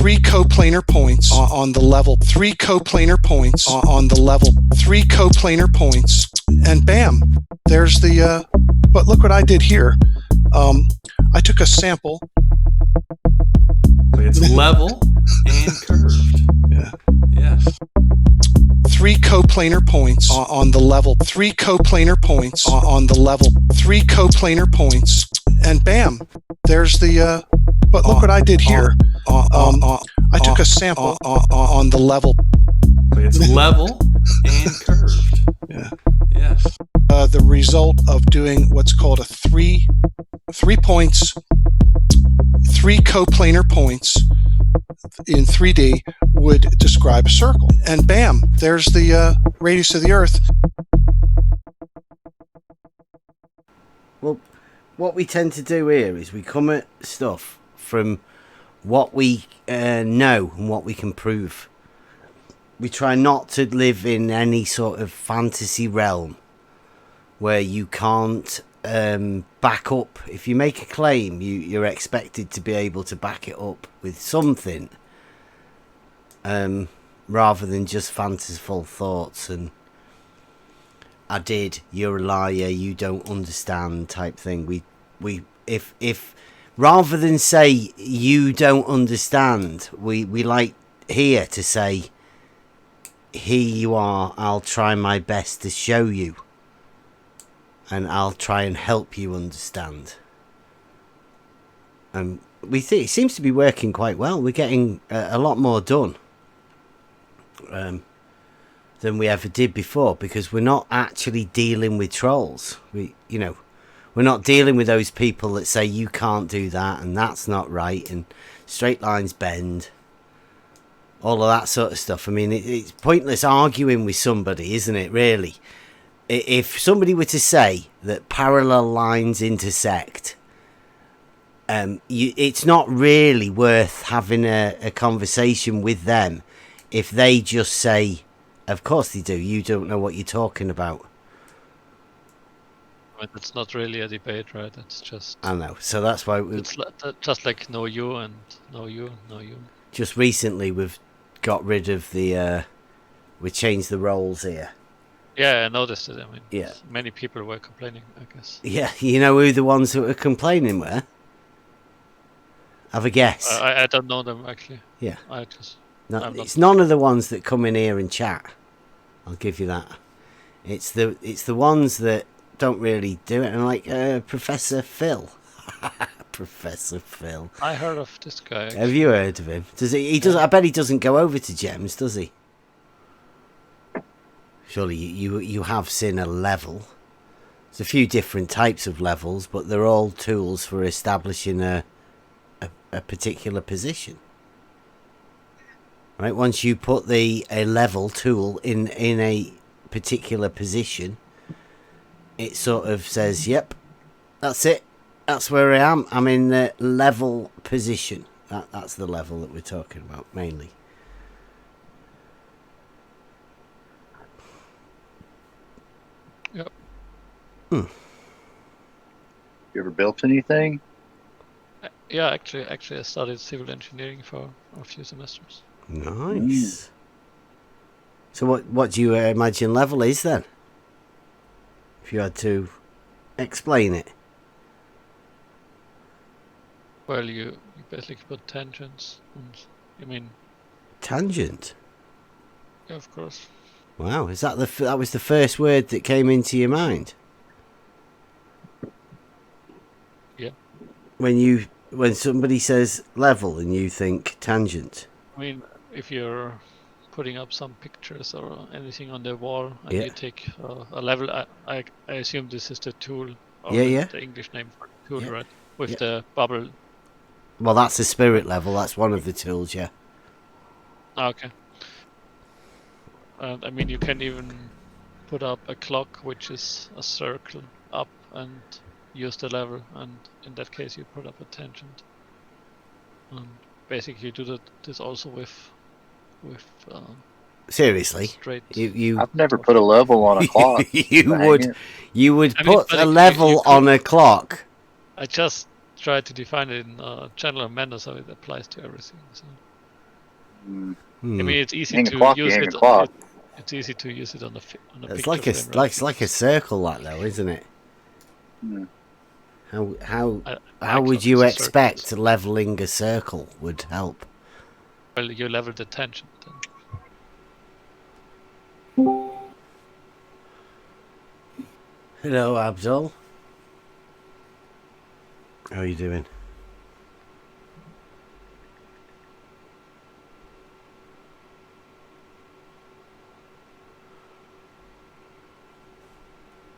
three coplanar points on the level, three coplanar points on the level, three coplanar points, and bam, there's the, but look what I did here. I took a sample. It's level and curved. Yeah. Yeah. Three coplanar points on the level, three coplanar points on the level, three coplanar points, and bam, there's the, but look what I did here. I took a sample on the level. It's level and curved. Yeah. Yeah. The result of doing what's called a three points, three coplanar points in 3D would describe a circle. And bam, there's the radius of the Earth. Well, what we tend to do here is we come at stuff from what we know and what we can prove. We try not to live in any sort of fantasy realm where you can't back up. If you make a claim, you're expected to be able to back it up with something, rather than just fanciful thoughts and I did, you're a liar, you don't understand type thing. If rather than say you don't understand, we like here to say, here you are, I'll try my best to show you and I'll try and help you understand. And we think it seems to be working quite well. We're getting a lot more done than we ever did before, because we're not actually dealing with trolls. We're not dealing with those people that say you can't do that and that's not right and straight lines bend, all of that sort of stuff. I mean, it's pointless arguing with somebody, isn't it, really? If somebody were to say that parallel lines intersect, it's not really worth having a conversation with them if they just say, of course they do, you don't know what you're talking about. But it's not really a debate, right? It's just... I know, so that's why... It's just like know you and know you, know you. Just recently we've got rid of the... we changed the roles here. Yeah, I noticed it. I mean, yeah, many people were complaining, I guess. Yeah, you know who the ones that were complaining were? Have a guess. I don't know them, actually. Yeah. It's none of the ones that come in here and chat. I'll give you that. It's the ones that don't really do it, and like Professor Phil. Professor Phil. I heard of this guy. Actually. Have you heard of him? Does he? He does. I bet he doesn't go over to Gems, does he? Surely you have seen a level. There's a few different types of levels, but they're all tools for establishing a particular position. Right? Once you put a level tool in a particular position, it sort of says, "Yep, that's it. That's where I am. I'm in the level position." That's the level that we're talking about mainly. Yep. You ever built anything? Yeah, actually, I studied civil engineering for a few semesters. Nice. So what do you imagine level is then? If you had to explain it. Well, you basically put tangents. And, you mean... Tangent? Yeah, of course. Wow, is that that was the first word that came into your mind? Yeah. When somebody says level and you think tangent. I mean, if you're putting up some pictures or anything on the wall and yeah. you take a level, I assume this is the tool. Or yeah. The English name for the tool, yeah. right? With the bubble. Well, that's the spirit level. That's one of the tools, yeah. Okay. And I mean, you can even put up a clock, which is a circle up, and use the level. And in that case, you put up a tangent. And basically, you do this also with seriously. Straight. You. I've never put a level on a clock. you would put a level on a clock. I just tried to define it in a general manner so it applies to everything. So. Mm. I mean, it's easy Hang a to clock, you use hang a it. clock. It's easy to use it on a It's picture like a frame, right? it's like a circle, that though, isn't it? Mm. How My would clock you is a circle. expect leveling a circle would help? Well, you level the tension then. Hello, Abdul. How are you doing?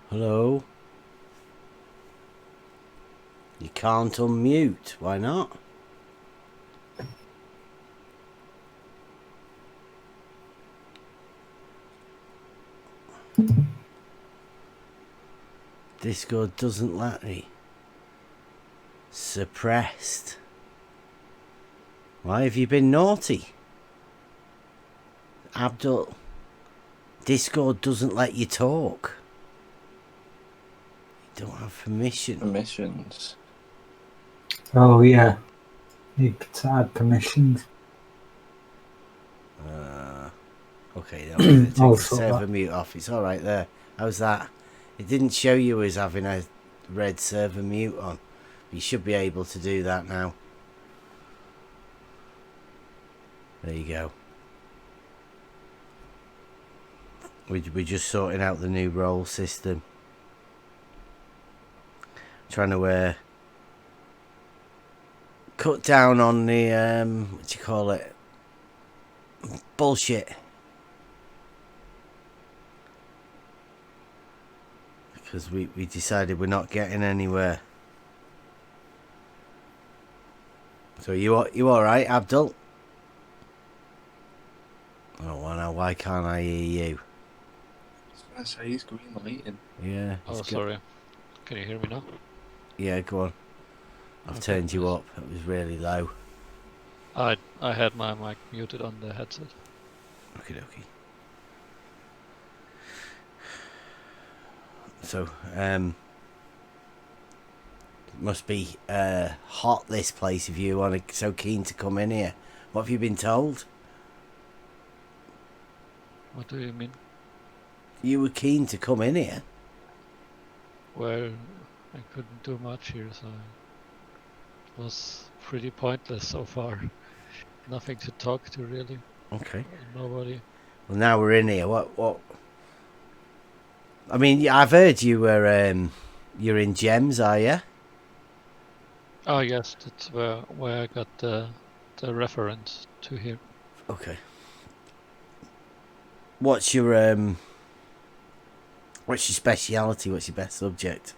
Hello? You can't unmute. Why not? Discord doesn't let me. Suppressed. Why have you been naughty? Abdul, Discord doesn't let you talk. You don't have permission. Permissions. Oh yeah, you could add permissions. Okay, now I'm going to take the Also server that. mute off. It's alright there. How's that? It didn't show you as having a red server mute on. You should be able to do that now. There you go. We're just sorting out the new role system. Trying to cut down on the what do you call it? Bullshit. Because we decided we're not getting anywhere. So you alright, Abdul? Oh well, now why can't I hear you? I say he's green lighting. Yeah. Oh, it's sorry. Can you hear me now? Yeah, go on. I've Okay, turned you please. up. It was really low. I had my mic muted on the headset. Okie dokie. So, must be hot, this place, if you want to, so keen to come in here. What have you been told? What do you mean? You were keen to come in here. Well, I couldn't do much here, so it was pretty pointless so far. Nothing to talk to really. Okay. Nobody. Well, now we're in here. What? I mean, yeah, I've heard you were you're in Gems, are you? Oh yes, that's where I got the reference to here. Okay. What's your speciality? What's your best subject?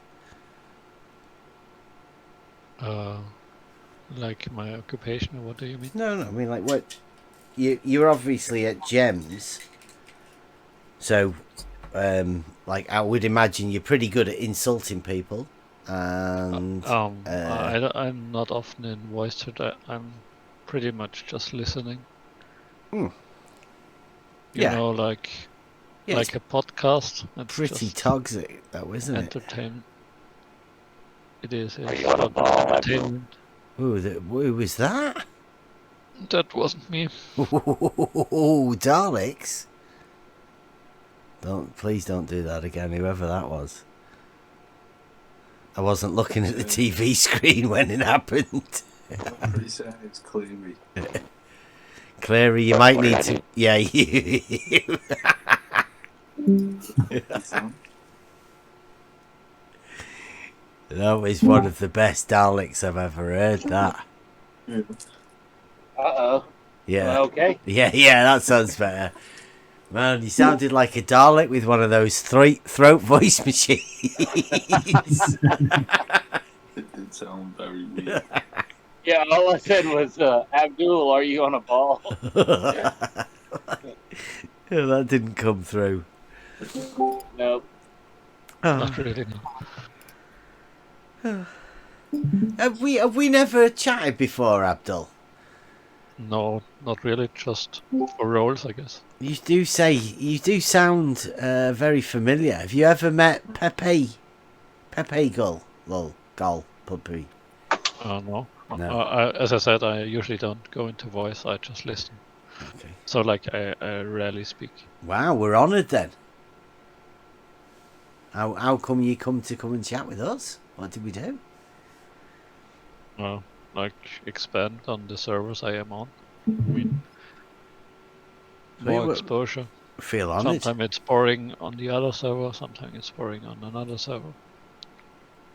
Like my occupation, or what do you mean? No, I mean, like, what? You're obviously at Gems, so like, I would imagine you're pretty good at insulting people, and I'm not often in voice chat. I'm pretty much just listening. Hmm. You Yeah. know, like yeah, like a podcast. It's pretty just toxic, though, isn't it? entertainment. It is. It's you on a about ball, entertainment. Who was that? That wasn't me. Oh, Daleks! Please don't do that again, whoever that was. I wasn't looking at the TV screen when it happened. I'm pretty certain it's Cleary. Clary, you might need to. Yeah, you. That was one of the best Daleks I've ever heard. That. Uh-oh. Yeah. Okay. Yeah, that sounds better. Man, you sounded like a Dalek with one of those throat voice machines. It did sound very weird. Yeah, all I said was, Abdul, are you on a ball? Yeah, that didn't come through. Nope. Not really. No. Have we never chatted before, Abdul? No, not really. Just for roles, I guess. You do sound very familiar. Have you ever met Pepe Gull? Gull Puppy. No. No. As I said, I usually don't go into voice. I just listen. Okay. So like I rarely speak. Wow, we're honoured then. How come you come and chat with us? What did we do? Like expand on the servers I am on. I mean, more exposure. Feel honoured. Sometimes it's boring on the other server, sometimes it's boring on another server.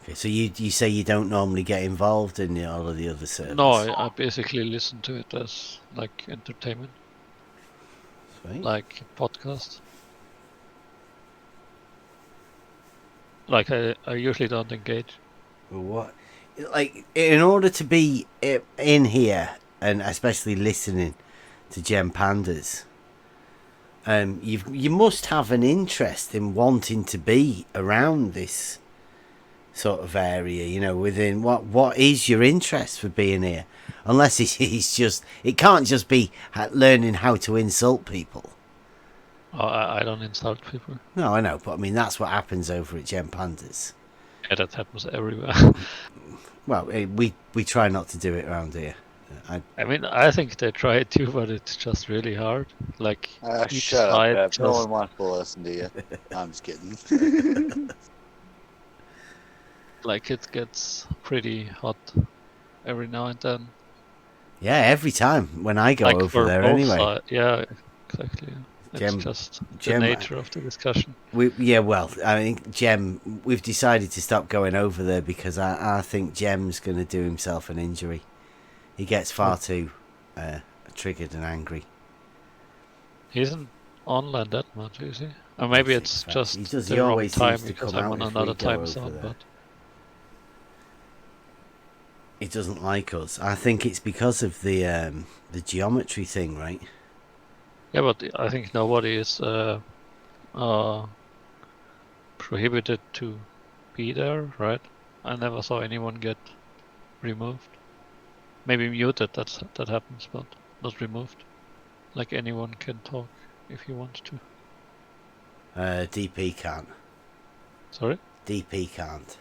Okay, so you say you don't normally get involved in all of the other servers? No, I basically listen to it as like entertainment, Sweet. like podcast. Like I usually don't engage. Well, what? Like, in order to be in here, and especially listening to Gem Pandas, you must have an interest in wanting to be around this sort of area, you know, within what is your interest for being here? Unless it's just, it can't just be learning how to insult people. Oh, I don't insult people. No, I know, but I mean that's what happens over at Gem Pandas. Yeah, that happens everywhere. Well, we try not to do it around here. I mean, I think they try to, but it's just really hard. Like each Shut side up, Pep. No just- one wants to listen to you. I'm just kidding. like it gets pretty hot every now and then. Yeah, every time when I go like over for there both anyway. Yeah, exactly. It's Gem- just the Gem- nature of the discussion. Well, I think Jem, we've decided to stop going over there because I think Jem's going to do himself an injury. He gets far too triggered and angry. He isn't online that much, is he? Or maybe think it's so. just He does- the he wrong always time seems to because come I'm out on if we another go time over zone. there. But He doesn't like us. I think it's because of the geometry thing, right? yeah, but I think nobody is prohibited to be there, right? I never saw anyone get removed. Maybe muted. That happens, but not removed. Like anyone can talk if he wants to. DP can't. Sorry. DP can't.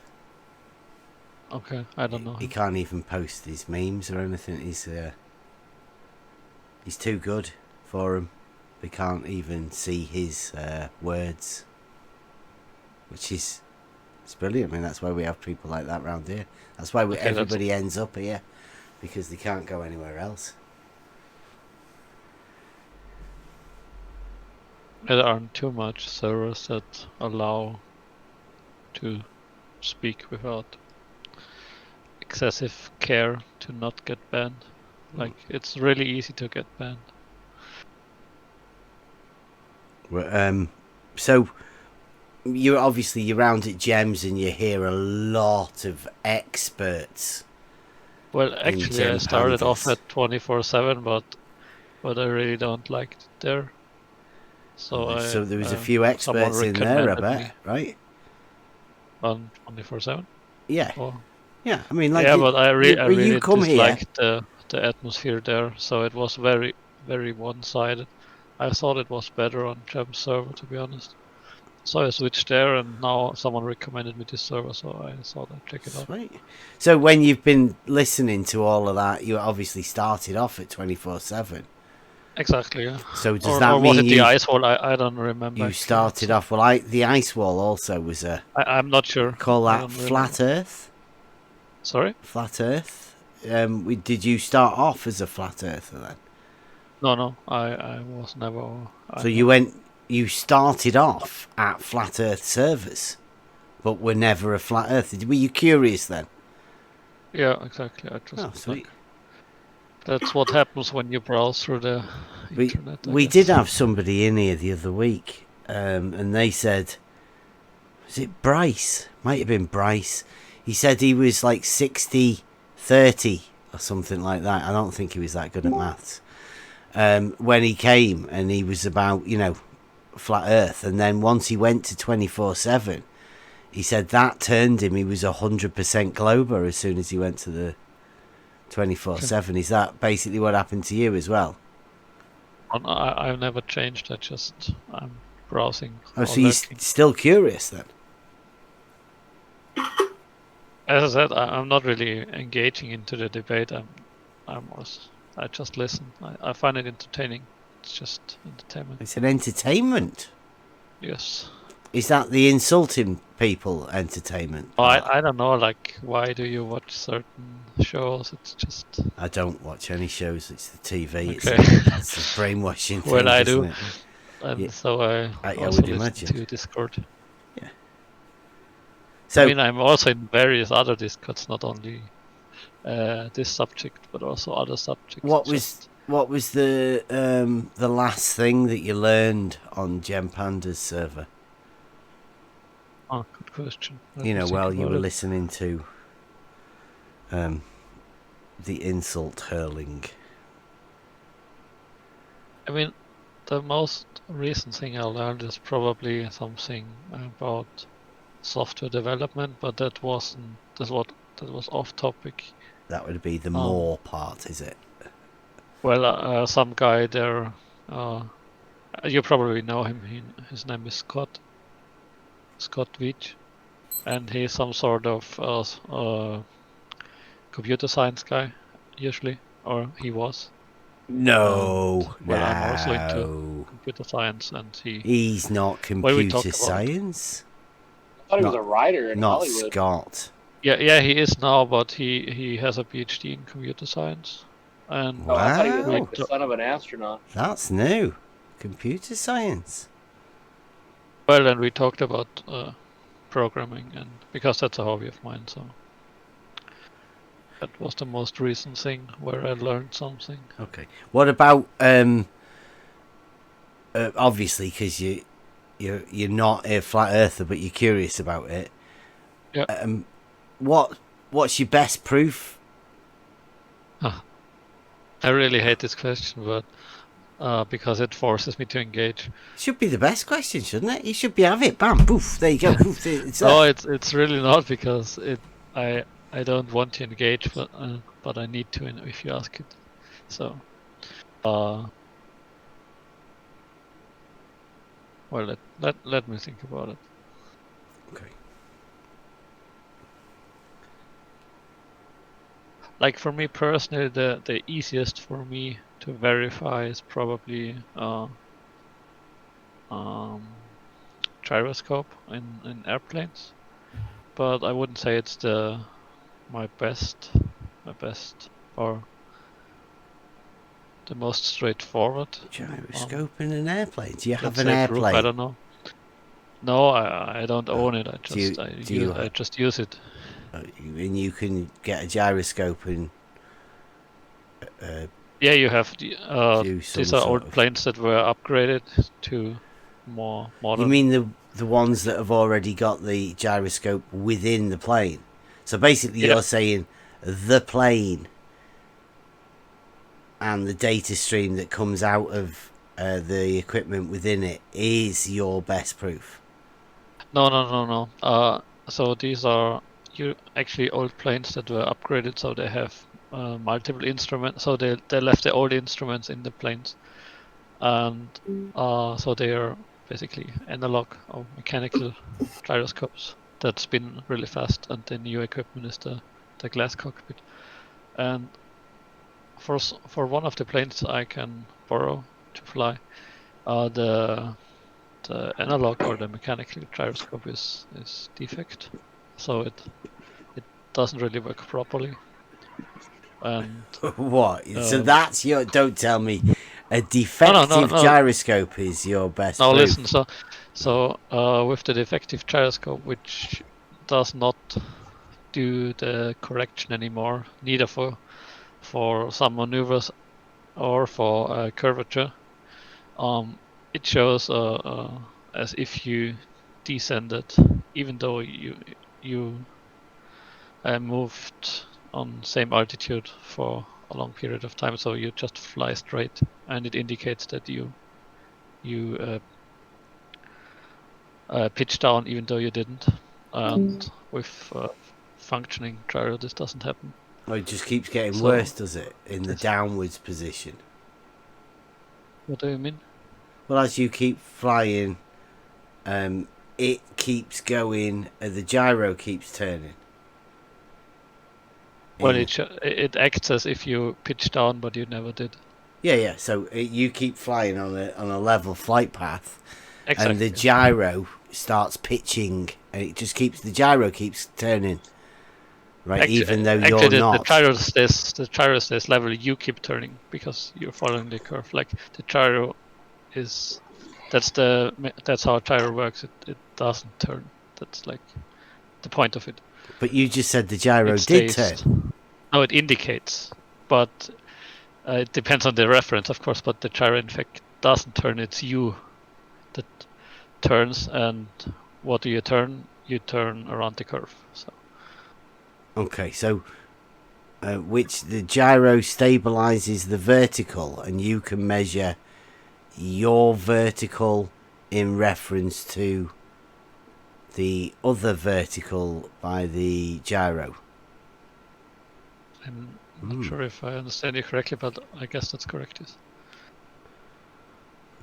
Okay, I don't know. He can't even post his memes or anything. He's too good for him. They can't even see his words, which is it's brilliant. I mean, that's why we have people like that around here. That's why everybody ends up here, because they can't go anywhere else. There aren't too much servers that allow to speak without excessive care to not get banned. Like it's really easy to get banned. So you're around at Gems and you hear a lot of experts. Well, actually, I Gem started off Pandas. at 24/7, but I really don't like it there. So there was a few someone experts in there, I recommended bet, me right? on 24/7. Yeah, Or yeah. I mean, like, yeah, but I really you come here. disliked the atmosphere there. So it was very, very one-sided. I thought it was better on Gem server, to be honest. So I switched there, and now someone recommended me this server, so I thought I'd check it out. Sweet. So when you've been listening to all of that, you obviously started off at 24/7. Exactly, yeah. So does Or that was mean it the you, ice wall? I don't remember. you actually. started off? Well, the ice wall also was I'm not sure. call I that don't flat remember. Earth. Sorry? Flat Earth. Did you start off as a flat earther then? No, I was never. So you started off at flat Earth servers, but were never a flat earther. Were you curious then? Yeah, exactly. I just Oh, sweet. that's what happens when you browse through the internet. I We guess. did have somebody in here the other week, and they said, was it Bryce? Might have been Bryce. He said he was like 60-30 or something like that. I don't think he was that good at maths. When he came, and he was about, flat Earth, and then once he went to 24/7, he said that turned him. He was 100% Glober as soon as he went to the 24/7. Is that basically what happened to you as well? I've never changed. I'm browsing. Oh, or so you're lurking. still curious then? As I said, I'm not really engaging into the debate. I I just listen. I find it entertaining. It's just entertainment. It's an entertainment. Yes. Is that the insulting people entertainment? Well, part? I don't know. Like, why do you watch certain shows? It's just. I don't watch any shows. It's the TV. Okay. It's a brainwashing thing. Well, I do. isn't it? And Yeah. so I I also would listen imagine. to Discord. So I mean, I'm also in various other Discords, not only this subject, but also other subjects. what was the last thing that you learned on Gem Panda's server? Oh, good question. Let You me know, think while you about were it. listening to the insult hurling. I mean, the most recent thing I learned is probably something about software development, but that wasn't that was off topic. That would be the more part, is it? Well, some guy there, you probably know him. His name is Scott Veach, and he's some sort of computer science guy, usually, or he was. No, Well, I'm also into no. computer science, and He's not Well, we talked computer about- science. I thought he was Not- a writer in Not Hollywood. Scott. yeah, he is now, but he has a PhD in computer science, and Oh, I thought he was Wow. like the son of an astronaut. That's new. Computer science. well, and we talked about programming, and because that's a hobby of mine, so that was the most recent thing where I learned something. Okay. What about obviously because you're not a flat earther, but you're curious about it. Yeah. What's your best proof? I really hate this question, but because it forces me to engage. Should be the best question, shouldn't it? You should be have it. Bam, poof. There you go. Poof, it's No, there. it's really not, because I don't want to engage, but I need to if you ask it. So, well, let me think about it. Okay. Like, for me personally, the easiest for me to verify is probably gyroscope in airplanes, but I wouldn't say it's my best or the most straightforward. Gyroscope in an airplane. Do you have let's an say proof. I airplane? don't know. No, I don't own it. I Do you- just do you I just use it. And you can get a gyroscope and Yeah, you have do some these are sort old of- planes that were upgraded to more modern. You mean the ones that have already got the gyroscope within the plane? So basically, Yeah. you're saying the plane and the data stream that comes out of the equipment within it is your best proof. No. So these are actually old planes that were upgraded, so they have multiple instruments. So they left the old instruments in the planes, and so they are basically analog or mechanical gyroscopes that spin really fast. And the new equipment is the glass cockpit. And for one of the planes I can borrow to fly, the analog or the mechanical gyroscope is defect, so it doesn't really work properly. And What? So that's your. Don't tell me a defective no. gyroscope is your best now proof. listen, so with the defective gyroscope, which does not do the correction anymore, neither for some maneuvers or for curvature, it shows as if you descended, even though you moved on same altitude for a long period of time. So you just fly straight, and it indicates that you pitch down even though you didn't. And with functioning gyro, this doesn't happen. Oh, it just keeps getting So- worse, does it? In the downwards position. What do you mean? Well, as you keep flying, it keeps going. The gyro keeps turning. Well, in- it acts as if you pitch down, but you never did. yeah. So you keep flying on a level flight path, Exactly. and the gyro starts pitching, and the gyro keeps turning, right? Even though you're actually, not. the gyro stays level. You keep turning because you're following the curve. Like the gyro is, that's how a gyro works. It doesn't turn. That's like the point of it. But you just said the gyro It did stays. turn. No, it indicates, but it depends on the reference, of course. But the gyro, in fact, doesn't turn. It's you that turns, and what do you turn? You turn around the curve. So Okay, so which the gyro stabilizes the vertical, and you can measure your vertical in reference to the other vertical by the gyro. I'm not sure if I understand you correctly, but I guess that's correct. Yes.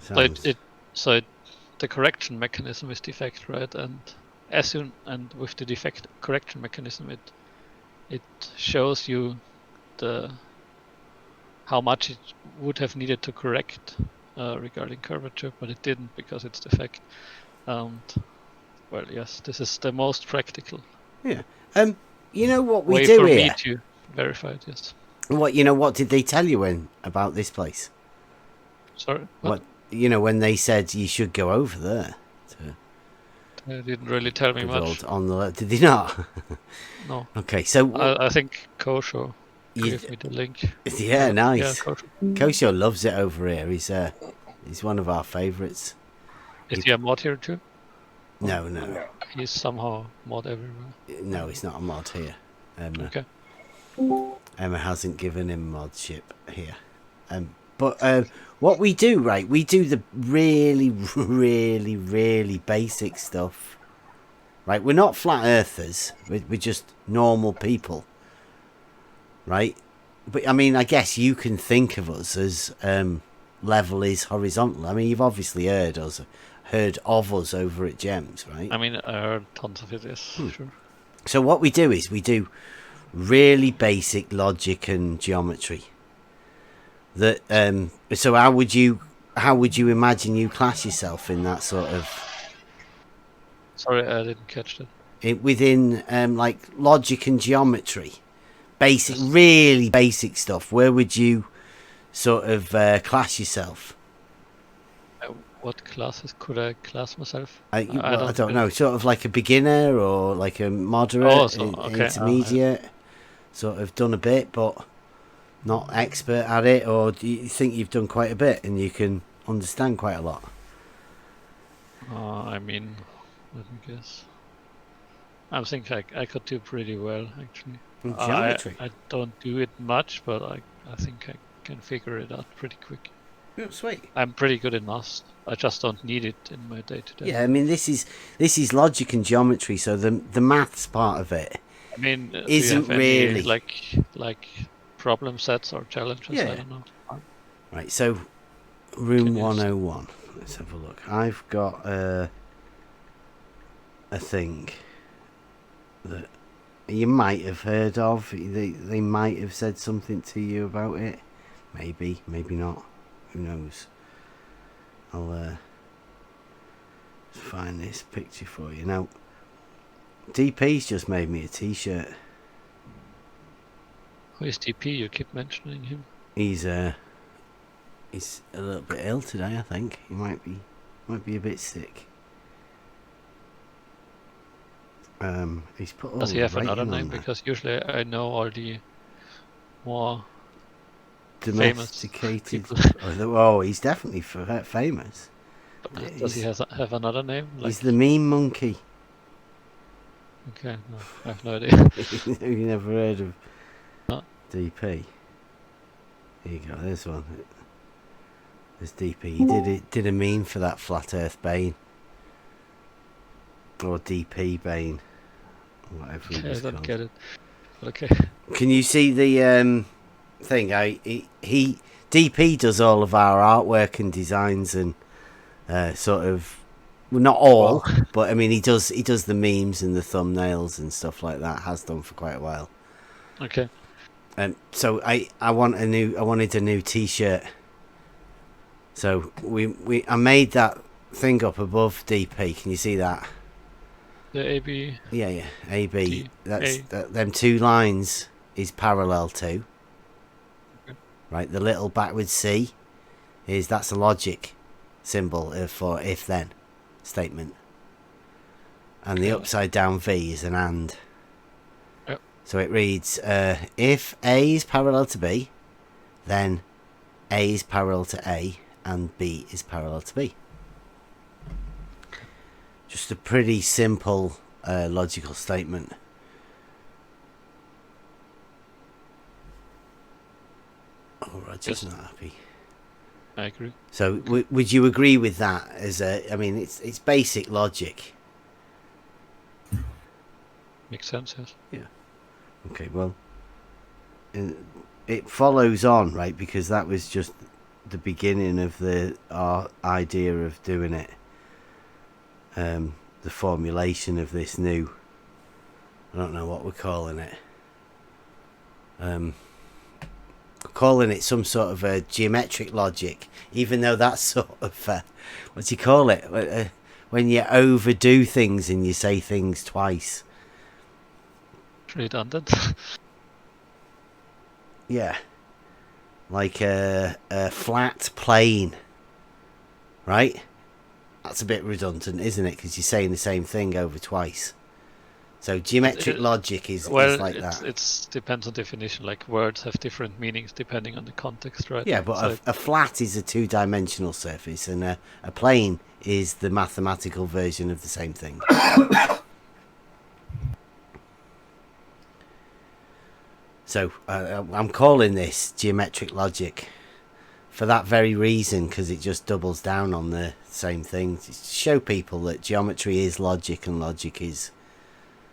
Sounds- The correction mechanism is defect, right? And with the defect correction mechanism, it shows you how much it would have needed to correct regarding curvature, but it didn't because it's defect. And well, yes, this is the most practical Yeah. You know what we way do for here? me to verify it. Yes. What did they tell you about this place? Sorry. What when they said you should go over there? They didn't really tell me much. On the did they not? No. Okay, so I think Kosho You- gave me the link. yeah, nice. Yeah, Kosho. Kosho loves it over here. He's one of our favourites. Is he a mod here too? No, He's somehow mod everywhere. no, he's not a mod here. Okay. Emma hasn't given him modship here. But what we do, right? We do the really, really, really basic stuff. Right? We're not flat earthers. We're just normal people. Right? But I mean, I guess you can think of us as level is horizontal. I mean, you've obviously heard of us over at Gems, right? I mean, I heard tons of it, yes, sure. So what we do is we do really basic logic and geometry. That so how would you imagine you class yourself in that sort of Sorry, I didn't catch that. within like logic and geometry, really basic stuff? Where would you sort of class yourself? What classes could I class myself? I don't know, sort of like a beginner or like a moderate, intermediate, sort of done a bit but not expert at it, or do you think you've done quite a bit and you can understand quite a lot? I mean, let me guess. I think I could do pretty well, actually. Geometry. I don't do it much, but I think I can figure it out pretty quick. Oh, sweet. I'm pretty good in maths. I just don't need it in my day-to-day. Yeah, I mean this is logic and geometry, so the maths part of it I mean, isn't do you have any, really like problem sets or challenges. Yeah. I don't know. right. So room Can you 101. Let's have a look. I've got a thing that you might have heard of. They might have said something to you about it. Maybe not. Who knows? I'll find this picture for you. Now, DP's just made me a t-shirt. Who is TP? You keep mentioning him. He's a little bit ill today, I think. He might be a bit sick. He's put all Does he the have another rating on name? there. Because usually I know all the more Domesticated. famous Oh, he's definitely famous. Does he have another name? He's the meme monkey. Okay, no, I have no idea. You never heard of No. DP? Here you go. There's one. There's DP. He did a meme for that Flat Earth Bane, or DP Bane, whatever it Okay, I was don't called. get it. Okay. Can you see the thing? He DP does all of our artwork and designs and sort of, well, not all, but I mean he does the memes and the thumbnails and stuff like that. Has done for quite a while. Okay. So I wanted a new T-shirt. So I made that thing up above DP. Can you see that? The AB. Yeah. AB. D, That's A. them two lines is parallel to. Okay. Right. The little backward C that's a logic symbol for if then statement. And the Okay. upside down V is an and. Yep. So it reads, if A is parallel to B, then A is parallel to A, and B is parallel to B. Just a pretty simple logical statement. Oh, Roger's Yes. not happy. I agree. So would you agree with that? I mean, it's basic logic. Makes sense, yes. Okay, well, it follows on, right? Because that was just the beginning of our idea of doing it. The formulation of this new, I don't know what we're calling it. Calling it some sort of a geometric logic, even though that's sort of what do you call it? When you overdo things and you say things twice. Redundant. Yeah, like a flat plane, right? That's a bit redundant, isn't it? Because you're saying the same thing over twice. So geometric logic is like that. It depends on definition. Like words have different meanings depending on the context, right? Yeah, but So a flat is a two-dimensional surface, and a plane is the mathematical version of the same thing. So I'm calling this geometric logic for that very reason, because it just doubles down on the same thing. To show people that geometry is logic and logic is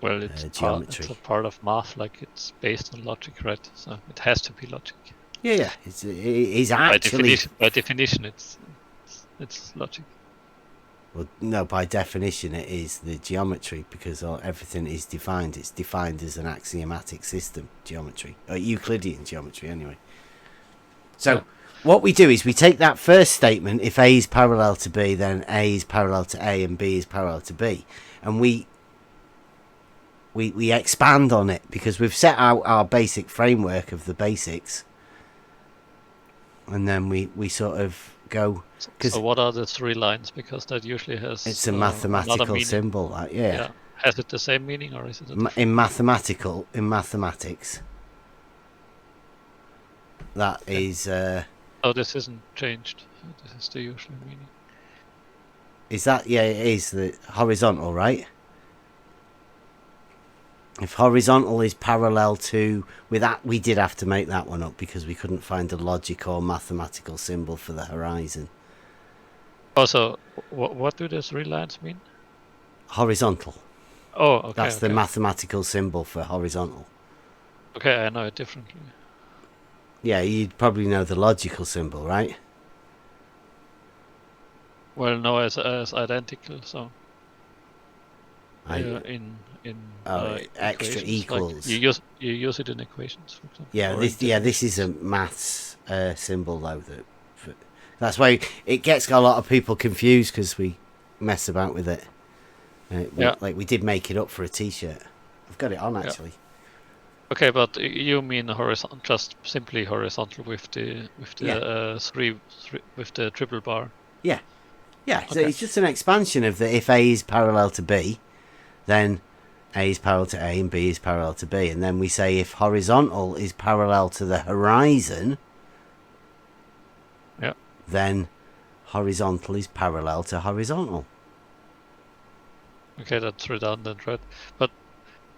it's geometry. it's a part of math. Like it's based on logic, right? So it has to be logic. Yeah. It is actually By definition, it's logic. well, no. By definition, it is the geometry because everything is defined. It's defined as an axiomatic system, geometry, or Euclidean geometry, anyway. So. Yeah. What we do is we take that first statement, if A is parallel to B, then A is parallel to A and B is parallel to B. And we expand on it because we've set out our basic framework of the basics. And then we sort of go... So what are the three lines? Because that usually has... It's a another mathematical meaning. symbol, yeah. Has it the same meaning or is it... In mathematics, that is... Oh, this isn't changed. This is the usual meaning. Is that... Yeah, it is the horizontal, right? If horizontal is parallel to... With that, we did have to make that one up because we couldn't find a logic or mathematical symbol for the horizon. Also, what do the three lines mean? Horizontal. Oh, okay. That's the mathematical symbol for horizontal. Okay, I know it differently. Yeah, you'd probably know the logical symbol, right? Well, no, as identical. So I- in extra equations, equals. Like you use it in equations, for example. Yeah, or this is a maths symbol though. That's why it gets a lot of people confused because we mess about with it. Like we did make it up for a T-shirt. I've got it on actually. Okay, but you mean horizontal, just simply horizontal with the three with the triple bar. Yeah, so Okay. it's just an expansion of the if A is parallel to B, then A is parallel to A and B is parallel to B, and then we say if horizontal is parallel to the horizon, then horizontal is parallel to horizontal. Okay, that's redundant, right? But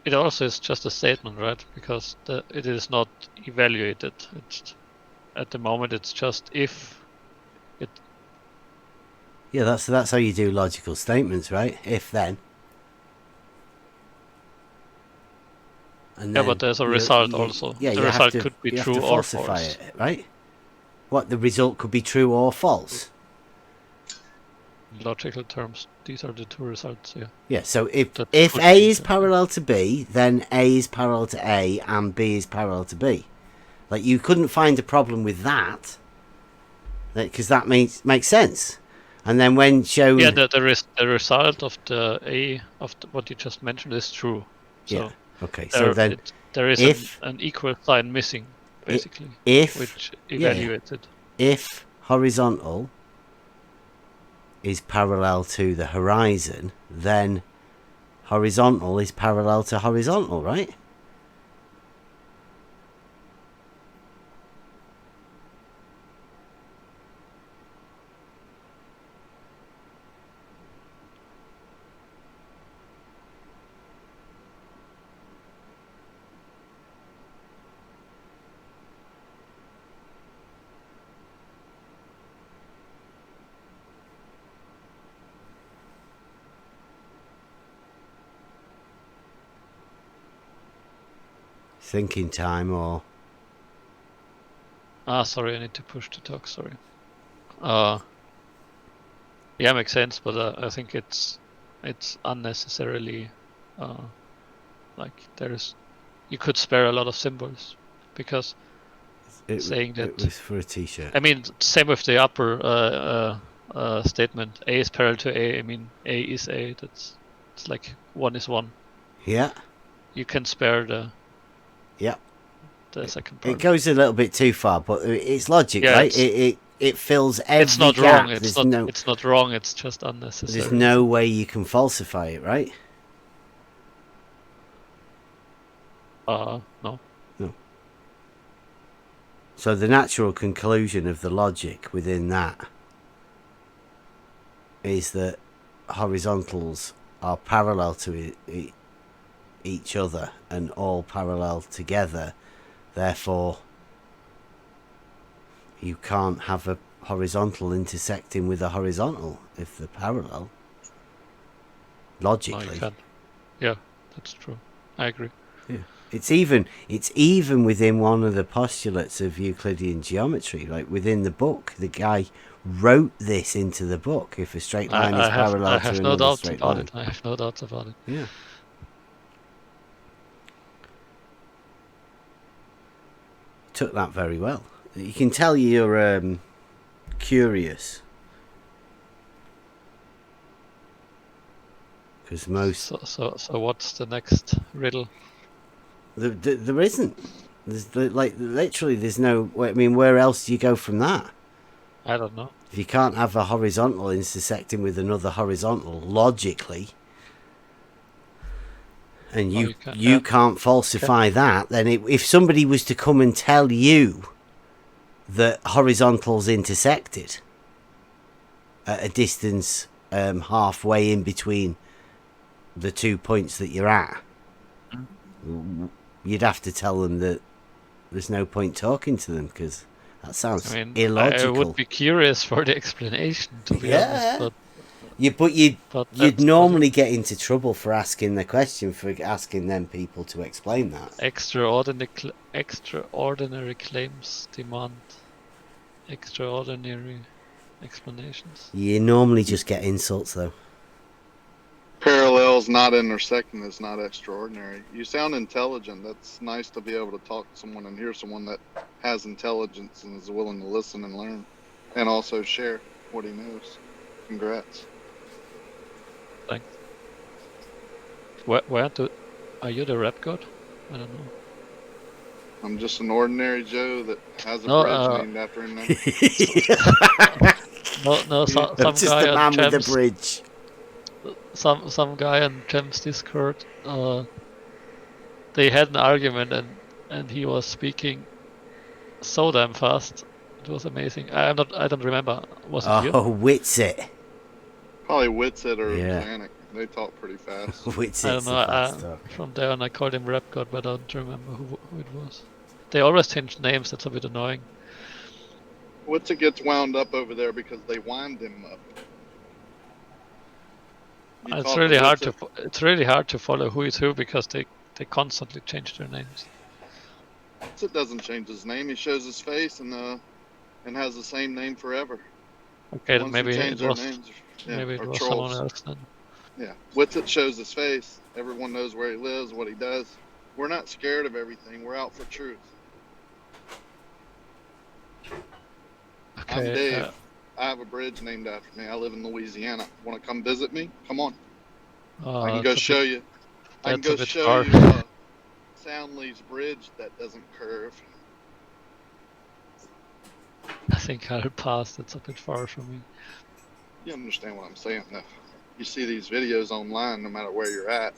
it also is just a statement, right? Because it is not evaluated. It's at the moment it's just if it. Yeah, that's how you do logical statements, right? If then. And Yeah, but there's a result also. Yeah, The you result have to, could be you true have to or falsify false. it, right? What, the result could be true or false? In logical terms, these are the two results. Yeah. Yeah, so if That if could A be is the- parallel to B, then A is parallel to A and B is parallel to B. Like, you couldn't find a problem with that, because that makes sense. And then when shown, Yeah, the result of the A of what you just mentioned is true. So yeah, okay. So then, there is if an equal sign missing, basically, if which yeah, evaluates it. if horizontal is parallel to the horizon, then horizontal is parallel to horizontal, right? Thinking time, or Sorry, I need to push to talk. Sorry. Yeah, makes sense, but I think it's unnecessarily like you could spare a lot of symbols, because saying that it was for a t-shirt. I mean, same with the upper statement. A is parallel to A. I mean, A is A. It's like 1 is 1. Yeah, You can spare the second part. it goes a little bit too far, but it's logic, Yeah, right? It fills every it's not gap. wrong. It's There's not. It's not wrong. It's just unnecessary. there's no way you can falsify it, right? No. So the natural conclusion of the logic within that is that horizontals are parallel to each other and all parallel together. Therefore, you can't have a horizontal intersecting with a horizontal if they're parallel. No, Logically. you can't. Yeah, that's true. I agree. Yeah. It's even within one of the postulates of Euclidean geometry. Like, within the book, the guy wrote this into the book. If a straight line is parallel I to have no another doubts straight about line. it. I have no doubts about it. Yeah. Took that very well. You can tell you're curious. Because most... So what's the next riddle? There isn't. Literally, there's no... I mean, where else do you go from that? I don't know. If you can't have a horizontal intersecting with another horizontal, logically, and you can't falsify that, then if somebody was to come and tell you that horizontals intersected at a distance halfway in between the 2 points that you're at, you'd have to tell them that there's no point talking to them, because that sounds illogical. I would be curious for the explanation, to be honest. But you'd normally get into trouble for asking the question, for asking them people to explain that. Extraordinary claims demand extraordinary explanations. You normally just get insults, though. Parallels not intersecting is not extraordinary. You sound intelligent. That's nice to be able to talk to someone and hear someone that has intelligence and is willing to listen and learn, and also share what he knows. Congrats. Thanks. Are you the rap god? I don't know. I'm just an ordinary Joe that has a bridge named after him now. Some just guy a man on with a bridge. Some guy on Jem's Discord. They had an argument, and he was speaking so damn fast. It was amazing. I don't remember. Was it you? Oh, Witsit. Probably Witsit or Janik. They talk pretty fast. Witsit's I don't know. From there on, I called him Rap God, but I don't remember who it was. They always change names. That's a bit annoying. Witsit gets wound up over there because they wind him up. It's really hard to. It's really hard to follow who is who, because they constantly change their names. Witsit doesn't change his name. He shows his face and has the same name forever. Okay, then Once maybe change it was. their names, Maybe it or was trolls. someone else then. Yeah, Witsit shows his face. Everyone knows where he lives, what he does. We're not scared of everything. We're out for truth. I'm Okay. Dave. I have a bridge named after me. I live in Louisiana. Want to come visit me? Come on. I can go that's a show bit, you. I can that's a go bit show far. you Soundly's bridge that doesn't curve. I think I'll pass. That's a bit far from me. You understand what I'm saying, though. You see these videos online, no matter where you're at,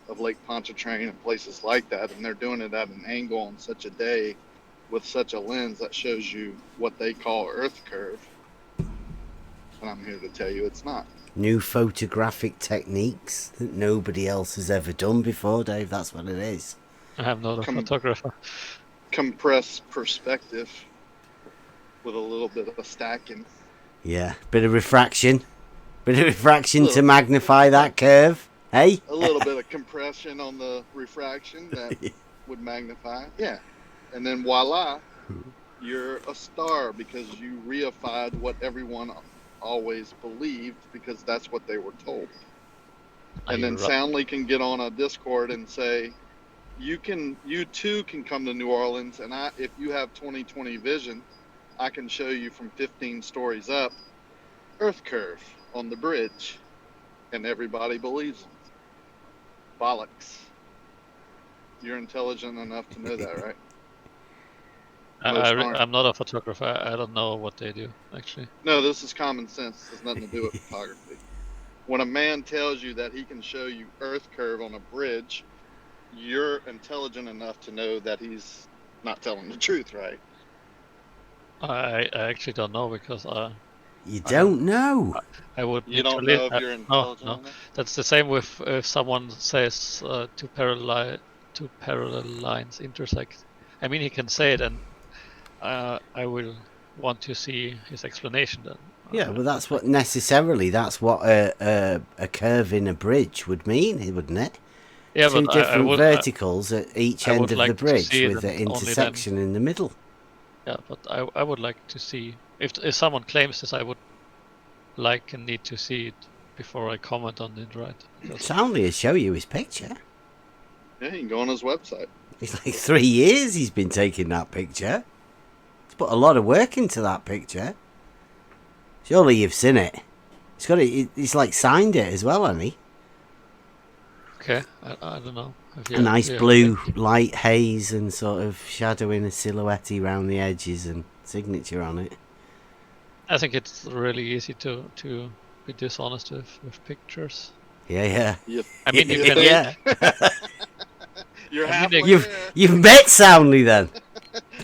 of Lake Pontchartrain and places like that, and they're doing it at an angle on such a day with such a lens that shows you what they call Earth curve. And I'm here to tell you it's not. New photographic techniques that nobody else has ever done before, Dave. That's what it is. I'm not a Come- photographer. Compressed perspective with a little bit of stacking. Yeah, bit of refraction. Bit of refraction to Little. magnify that curve. Hey? A little bit of compression on the refraction that would magnify. Yeah. And then voila, you're a star because you reified what everyone always believed because that's what they were told. And then Soundly can get on a Discord and say, you too can come to New Orleans, and if you have 20/20 vision, I can show you from 15 stories up Earth curve on the bridge. And everybody believes them. Bollocks. You're intelligent enough to know that, right? I'm not a photographer. I don't know what they do, actually. No, this is common sense. It has nothing to do with photography. When a man tells you that he can show you Earth curve on a bridge, you're intelligent enough to know that he's not telling the truth, right? I actually don't know because You don't know. I would. You don't literally- know if you're no, intelligent no. enough? That's the same with if someone says two parallel lines intersect. I mean, he can say it, and I will want to see his explanation then. Yeah, well, that's what a curve in a bridge would mean, wouldn't it? Yeah, Two but different verticals at each I end would of like the to bridge see it with the and only then- intersection in the middle. Yeah, but I would like to see if someone claims this, I would like and need to see it before I comment on it, right? Because Soundly will show you his picture. Yeah, you can go on his website. It's like 3 years he's been taking that picture. He's put a lot of work into that picture. Surely you've seen it. He's like signed it as well, hasn't he? okay, I don't know. Have you- A nice yeah, blue light haze and sort of shadowing a silhouette around the edges and signature on it. I think it's really easy to be dishonest with pictures. Yeah. I mean, you can. Yeah. You're I mean, halfway You've there. you've met Soundly then.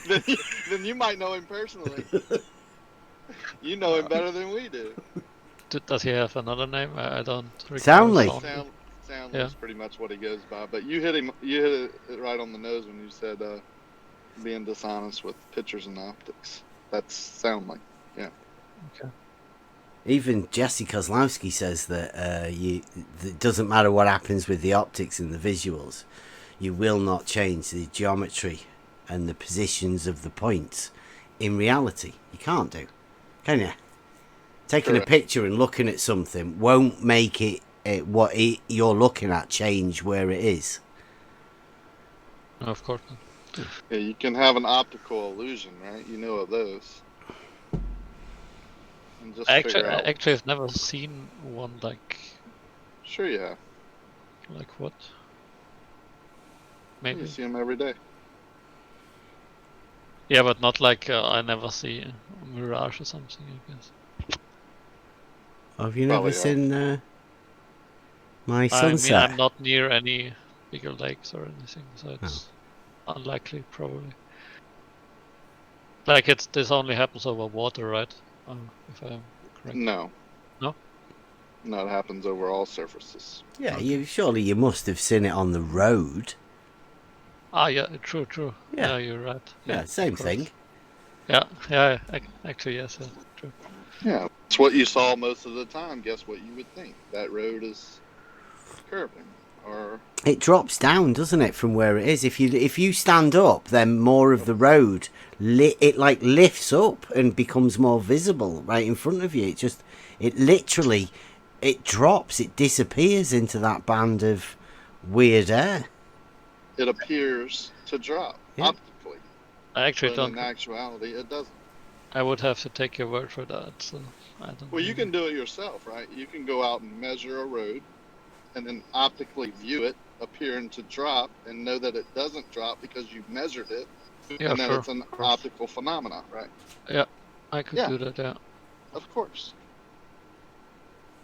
then you might know him personally. You know him better than we do. Does he have another name? I don't. recall. Soundly. Sound Yeah. is pretty much what he goes by. But you hit it right on the nose when you said being dishonest with pictures and optics. That's Soundly. Yeah. Okay. Even Jesse Kozlowski says that it doesn't matter what happens with the optics and the visuals, you will not change the geometry and the positions of the points. In reality, you can't do, can you? Taking Correct. a picture and looking at something won't make you're looking at change where it is. No, of course not. Yeah, you can have an optical illusion, right? You know of those. And just figure out. Actually, I've never seen one like Sure, you have. what? Maybe. You see them every day. Yeah, but not like I never see a mirage or something, I guess. Have you never Probably, yeah. seen My I mean, Sunset? I'm not near any bigger lakes or anything, so it's unlikely, probably. Like this only happens over water, right? If I'm correct. No. No? No, it happens over all surfaces. Yeah, surely you must have seen it on the road. Ah, yeah, true. Yeah. Yeah, you're right. Yeah, same of course. thing. Yeah, actually, yes, true. Yeah, it's what you saw most of the time. Guess what you would think? That road is curving, or It drops down, doesn't it, from where it is? If you stand up, then more of the road it like lifts up and becomes more visible right in front of you. It literally drops, it disappears into that band of weird air. it appears to drop Yeah. optically. I actually But don't. in actuality, it doesn't. I would have to take your word for that. So I don't. Well, you know. can do it yourself, right? You can go out and measure a road, and then optically view it appearing to drop, and know that it doesn't drop because you measured it, Yeah, and then sure. it's an Of course. optical phenomenon, right? Yeah, I could Yeah. do that. Yeah. Of course.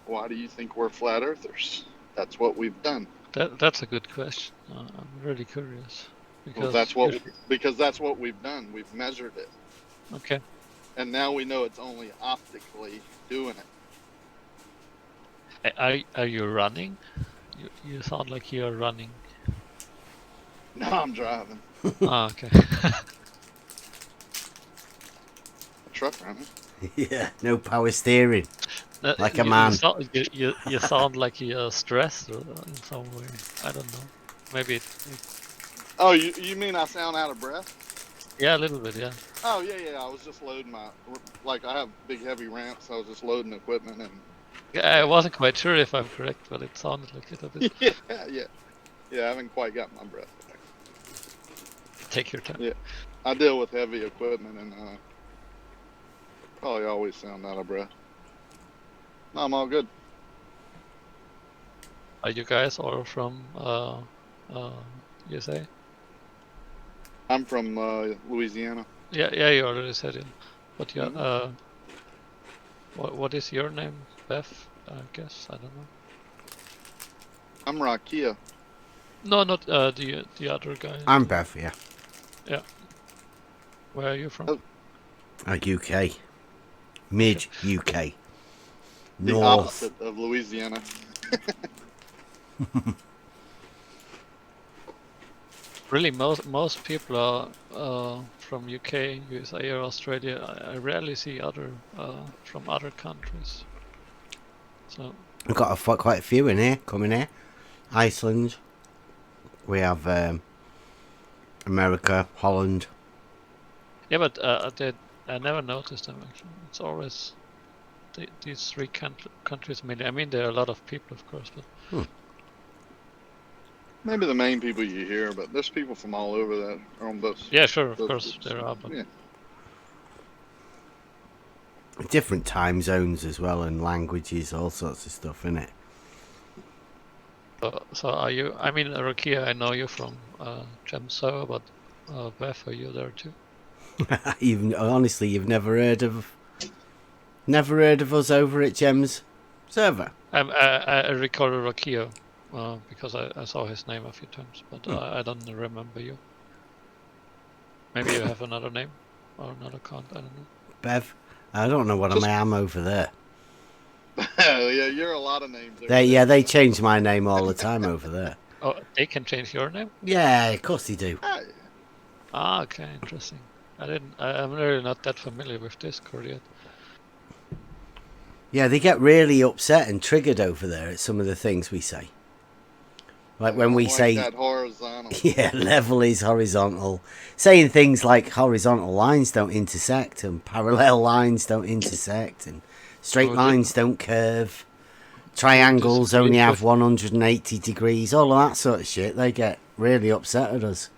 Why do you think we're flat earthers? That's what we've done. That's a good question. I'm really curious because Well, because that's what we've done. We've measured it, Okay. and now we know it's only optically doing it. Are you running? You sound like you're running. No, I'm driving Ah, okay. a truck running. Yeah, no power steering. Like a you, man. You sound like you're stressed in some way. I don't know. Maybe Oh, you mean I sound out of breath? yeah, a little bit. Yeah. Oh yeah. I was just loading I have big heavy ramps. I was just loading equipment and I wasn't quite sure if I'm correct, but it sounded like it a bit. yeah. I haven't quite got my breath back. Take your time. Yeah. I deal with heavy equipment and probably always sound out of breath. No, I'm all good. Are you guys all from USA? I'm from Louisiana. Yeah, you already said it. But yeah, Mhm. what is your name? Beth, I guess. I don't know. I'm Rakia. No, not the other guy. I'm Bev, yeah. Where are you from? Oh. UK. Mid UK. The North. opposite of Louisiana. Really, most people are from UK, USA, or Australia. I rarely see other from other countries. So We've got quite a few in here, coming here. Iceland. We have America, Holland. yeah, but I never noticed them actually. It's always these three countries. I mean, there are a lot of people, of course, but Maybe the main people you hear, but there's people from all over that are on both. yeah, sure, of both course groups. there are. But Yeah. Different time zones as well, and languages, all sorts of stuff, innit? So are you? I mean, Rakia, I know you from Gemso, but Beth, are you there too? Honestly, you've never heard of us over at Gem's server? I recorded Rakia because I saw his name a few times, but I don't remember you. Maybe you have another name or another account. I don't know. Bev? I don't know what I am over there. Yeah, you're a lot of names. There. They change my name all the time over there. Oh, they can change your name? Yeah, of course they do. Ah, okay, interesting. I'm really not that familiar with Discord yet. Yeah, they get really upset and triggered over there at some of the things we say. Like when we say that horizontal. Yeah, level is horizontal. Saying things like horizontal lines don't intersect and parallel lines don't intersect and straight lines don't curve. Triangles only have 180 degrees. All of that sort of shit. They get really upset at us.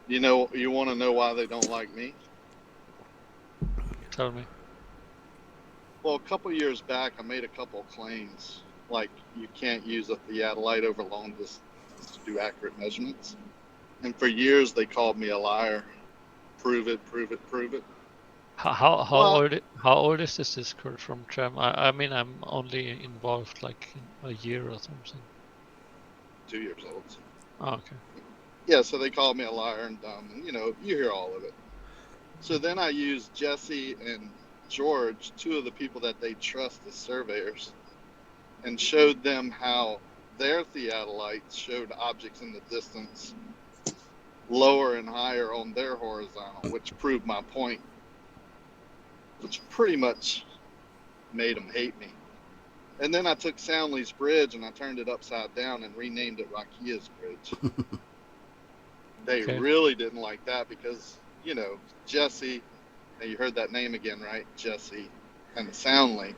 You want to know why they don't like me? Tell me. Well, a couple years back, I made a couple claims, like you can't use a theodolite over long distance to do accurate measurements. And for years, they called me a liar. Prove it, prove it, prove it. How old is this Discord from Gem? I mean, I'm only involved like in a year or something. 2 years old. Oh, okay. Yeah, so they called me a liar and dumb, and you hear all of it. So then I used Jesse and George, two of the people that they trust as surveyors, and showed them how their theodolites showed objects in the distance lower and higher on their horizontal, which proved my point, which pretty much made them hate me. And then I took Soundley's Bridge and I turned it upside down and renamed it Rakia's Bridge. They really didn't like that because, Jesse, and you heard that name again, right? Jesse and Soundley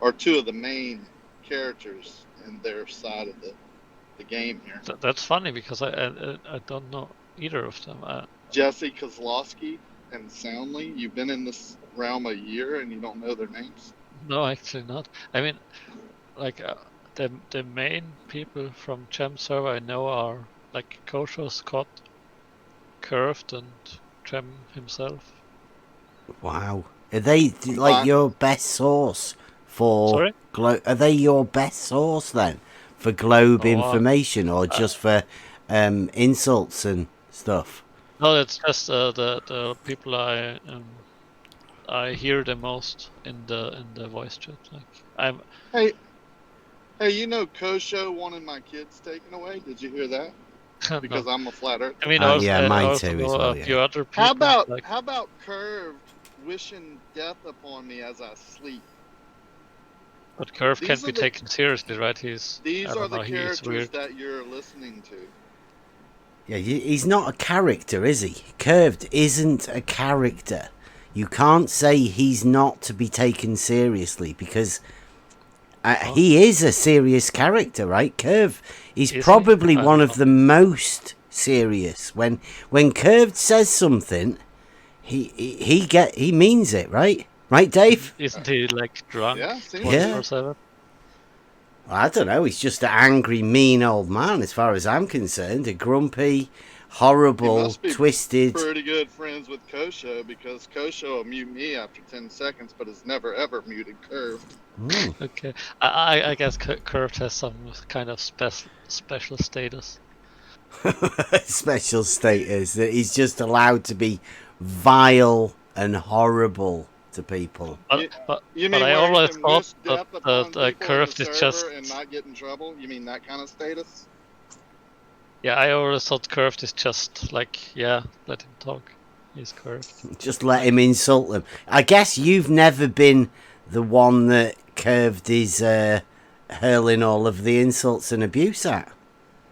are two of the main characters in their side of the game here. That's funny because I don't know either of them. Jesse Kozlowski and Soundly. You've been in this realm a year and you don't know their names? No, actually not. I mean, like the main people from Gem server I know are like Kosho, Scott, Curved, and Gem himself. Wow. Are they like your best source for Sorry? Are they your best source then for globe information, or just for insults and stuff? No, it's just the people I hear the most in the voice chat. Like Hey, you know Kosho wanted my kids taken away. Did you hear that? Because I'm a flat earth. I mean, yeah, mine also too know as well. a few other people. How about Curved wishing death upon me as I sleep? But Curve can't be taken seriously, right? These are the characters that you're listening to. Yeah, he's not a character, is he? Curved isn't a character. You can't say he's not to be taken seriously, because he is a serious character, right? Curve is probably one of the most serious. When Curved says something, he means it, right? Right, Dave? Isn't he like drunk? Yeah. 24/7? I don't know. He's just an angry, mean old man, as far as I'm concerned. A grumpy, horrible, he must be twisted. Pretty good friends with Kosho, because Kosho will mute me after 10 seconds, but has never ever muted Curved. Okay, I guess Curved has some kind of special status. Special status that he's just allowed to be vile and horrible to people. But You mean I where always you can thought wish death upon people in Curved the is just. server and not get in trouble? You mean that kind of status? Yeah, I always thought Curved is just like, yeah, let him talk. He's Curved. Just let him insult them. I guess you've never been the one that Curved is hurling all of the insults and abuse at,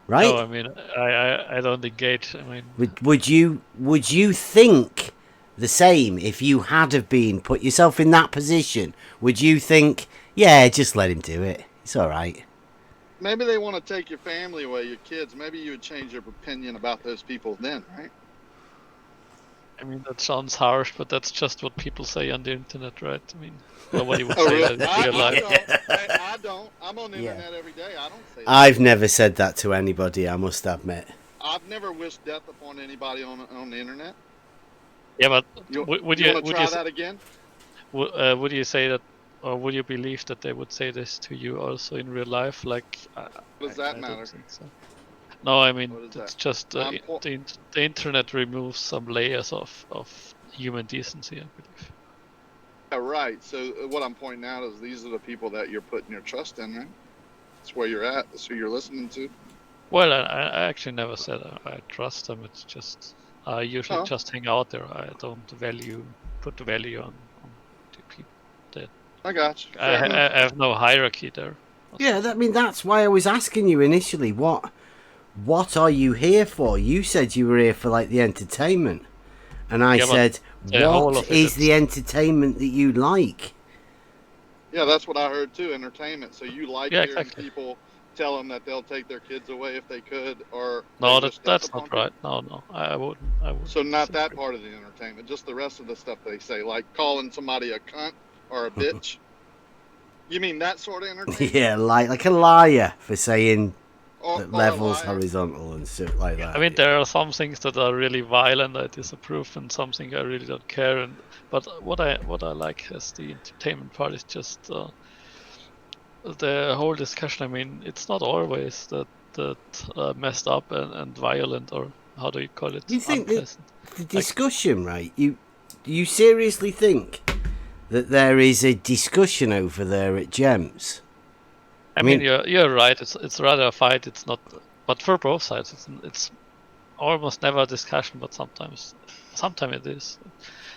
right? No, I mean, I don't engage. I mean, would you think the same if you had have been put yourself in that position? Would you think, yeah, just let him do it, it's all right? Maybe they want to take your family away, your kids. Maybe you would change your opinion about those people then, right? I mean, that sounds harsh, but that's just what people say on the internet, right? I mean, nobody would Oh, say really? that in real life. I don't. I'm on the internet every day. I don't say that. I've never said that to anybody, I must admit. I've never wished death upon anybody on the internet. Yeah, but You would want you to try that again? would you say that, or would you believe that they would say this to you also in real life? Like, What does that matter? don't think so. No, I mean, What is it's that? just the internet removes some layers of human decency, I believe. Yeah, right. So what I'm pointing out is these are the people that you're putting your trust in, right? That's where you're at. That's who you're listening to. Well, I actually never said I trust them. It's just I usually just hang out there. I don't put value on the people. That I got you. I have no hierarchy there. Yeah, I mean, that's why I was asking you initially, what are you here for? You said you were here for like the entertainment, and I said, what is the entertainment that you like? Yeah, that's what I heard too. Entertainment. So you like hearing exactly. people tell them that they'll take their kids away if they could, or No, that's not right. No, I wouldn't. So not that part of the entertainment, just the rest of the stuff they say, like calling somebody a cunt or a bitch. You mean that sort of entertainment? Yeah, like a liar for saying Or that level's horizontal and shit like that. I mean, there are some things that are really violent I disapprove, and something I really don't care. But what I like as the entertainment part is just the whole discussion. I mean, it's not always that messed up and violent, or how do you call it? You think the discussion, right? You seriously think that there is a discussion over there at Gems? I mean, you're right. It's rather a fight. It's not, but for both sides, it's almost never a discussion. But sometimes it is.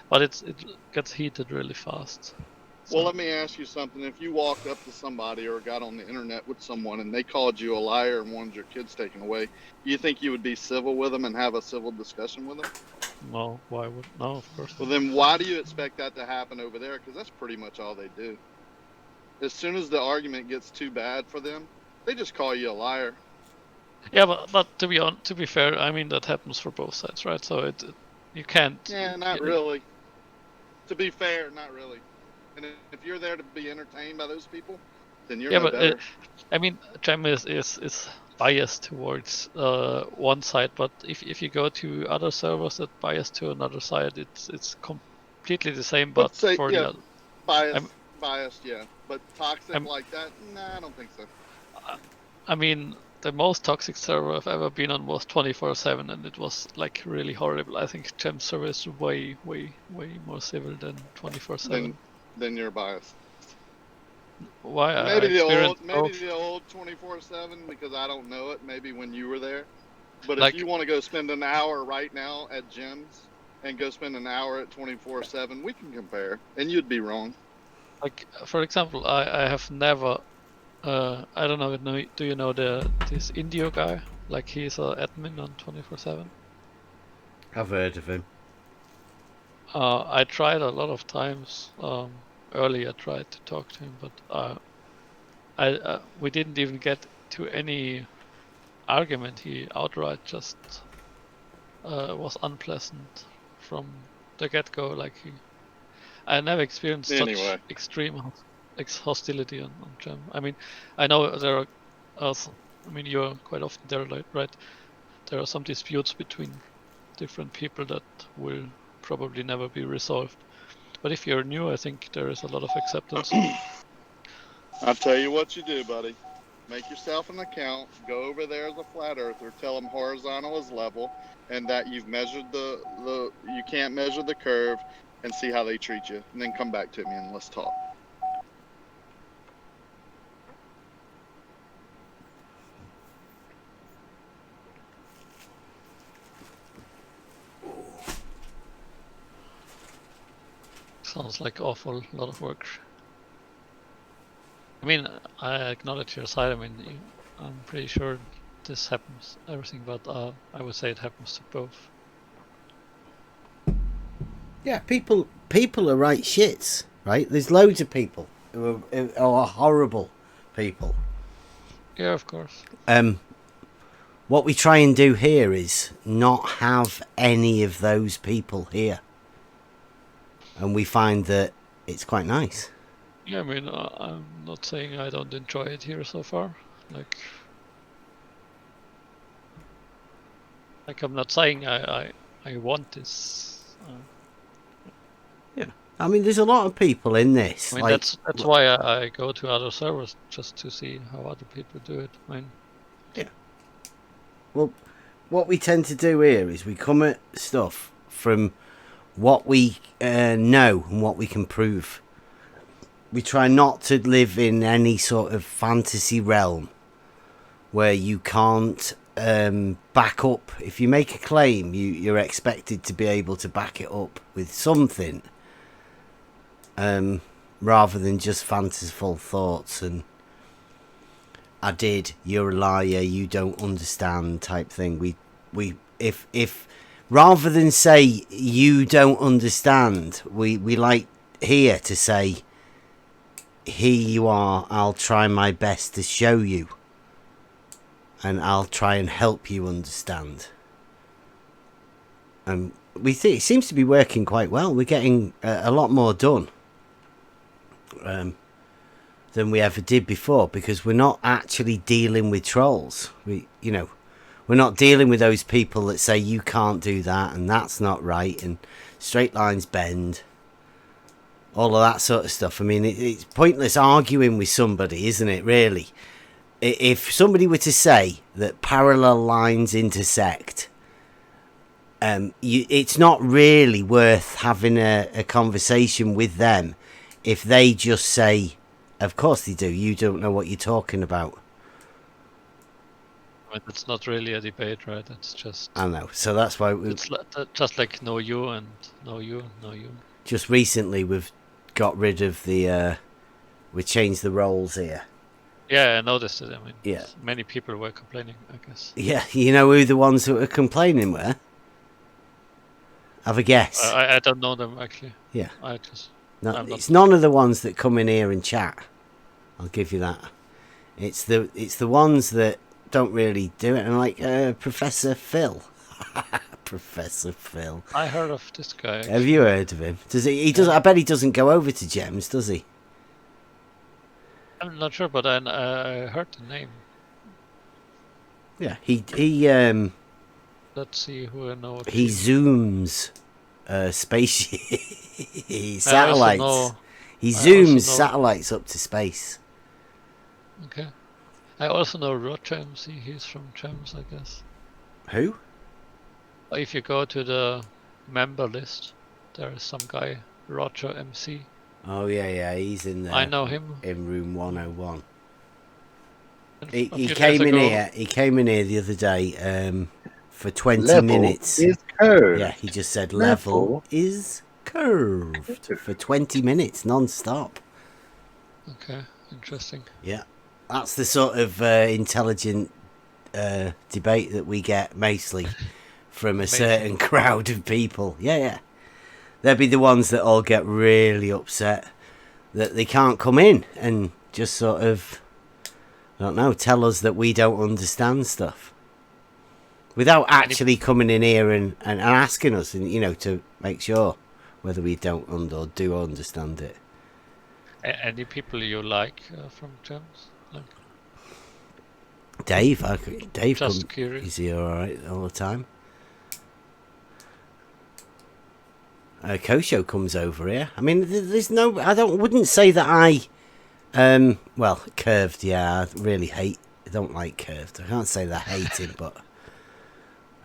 But it gets heated really fast. Well, let me ask you something. If you walked up to somebody or got on the internet with someone and they called you a liar and wanted your kids taken away, you think you would be civil with them and have a civil discussion with them? No, why would? No, of course. Well, then why do you expect that to happen over there? Because that's pretty much all they do. As soon as the argument gets too bad for them, they just call you a liar. Yeah, but to be fair, I mean that happens for both sides, right? So you can't. Yeah, not really. To be fair, not really. And if you're there to be entertained by those people, then you're no better. I mean, Gem is biased towards one side, but if you go to other servers that bias to another side, it's completely the same. But Let's say, for yeah, the other, biased, yeah. But toxic like that, nah, I don't think so. I mean, the most toxic server I've ever been on was 24/7, and it was like really horrible. I think Gem server is way more civil than 24/7. Then you're biased. Why? Maybe the old 24/7 because I don't know it. Maybe when you were there. But if you want to go spend an hour right now at Gems and go spend an hour at 24/7, we can compare, and you'd be wrong. Like for example, I have never. I don't know. Do you know this Indio guy? Like he's an admin on 24/7. I've heard of him. I tried a lot of times. Earlier, tried to talk to him, but we didn't even get to any argument. He outright just was unpleasant from the get-go. Like I never experienced such extreme hostility on Gem. I mean, I know there are. I mean, you're quite often there, right? There are some disputes between different people that will probably never be resolved. But if you're new, I think there is a lot of acceptance. I'll tell you what you do, buddy. Make yourself an account. Go over there as a flat earther. Tell them horizontal is level, and that you've measured you can't measure the curve, and see how they treat you. And then come back to me and let's talk. Sounds like awful lot of work. I mean, I acknowledge your side. I mean, I'm pretty sure this happens, everything, but I would say it happens to both. Yeah, people are right shits, right? There's loads of people who are horrible people. Yeah, of course. What we try and do here is not have any of those people here. And we find that it's quite nice. Yeah, I mean, I'm not saying I don't enjoy it here so far. Like I'm not saying I want this. Yeah, I mean, there's a lot of people in this. I mean, that's why I go to other servers, just to see how other people do it. I mean, yeah. Well, what we tend to do here is we come at stuff from what we know and what we can prove. We try not to live in any sort of fantasy realm where you can't back up. If you make a claim, you're expected to be able to back it up with something, rather than just fanciful thoughts and I did, you're a liar, you don't understand type thing. If rather than say you don't understand, we like here to say, here you are, I'll try my best to show you, and I'll try and help you understand. And we think it seems to be working quite well. We're getting a lot more done than we ever did before, because we're not actually dealing with trolls. We're not dealing with those people that say you can't do that and that's not right and straight lines bend. All of that sort of stuff. I mean, it's pointless arguing with somebody, isn't it, really? If somebody were to say that parallel lines intersect, it's not really worth having a conversation with them if they just say, of course they do, you don't know what you're talking about. It's not really a debate, right? It's just... I know, so that's why... It's just like know you and know you, know you. Just recently we've got rid of the... we changed the roles here. Yeah, I noticed it. I mean, yeah. Many people were complaining, I guess. Yeah, you know who the ones that were complaining were? Have a guess. I don't know them, actually. Yeah. It's none of the ones that come in here and chat. I'll give you that. It's the ones that don't really do it. And I'm like, Professor Phil. Professor Phil. I heard of this guy. Have you heard of him? Does he? He does. I bet he doesn't go over to Gems, does he? I'm not sure, but I heard the name. Yeah. He Let's see who I know. he zooms space I satellites. also He I zooms also know- satellites up to space. Okay. I also know Roger MC. He's from Gems, I guess. Who? If you go to the member list, there is some guy, Roger MC. Oh yeah, he's in there. I know him. In room 101. And He a few came days in ago- here. He came in here the other day for 20 Level minutes. is curved. Yeah, he just said level is curved for 20 minutes non-stop. Okay, interesting. Yeah, that's the sort of intelligent debate that we get mostly from a certain crowd of people. Yeah. They'll be the ones that all get really upset that they can't come in and just sort of, I don't know, tell us that we don't understand stuff. Without actually coming in here and asking us, and to make sure whether we don't or do understand it. Any people you like from Gems? Like, Dave, Dave, Just curious. is he all right all the time? Kosho comes over here. I mean, there's no. Wouldn't say that I. Well, curved. Yeah, I really hate. I don't like curved. I can't say that I hate him, but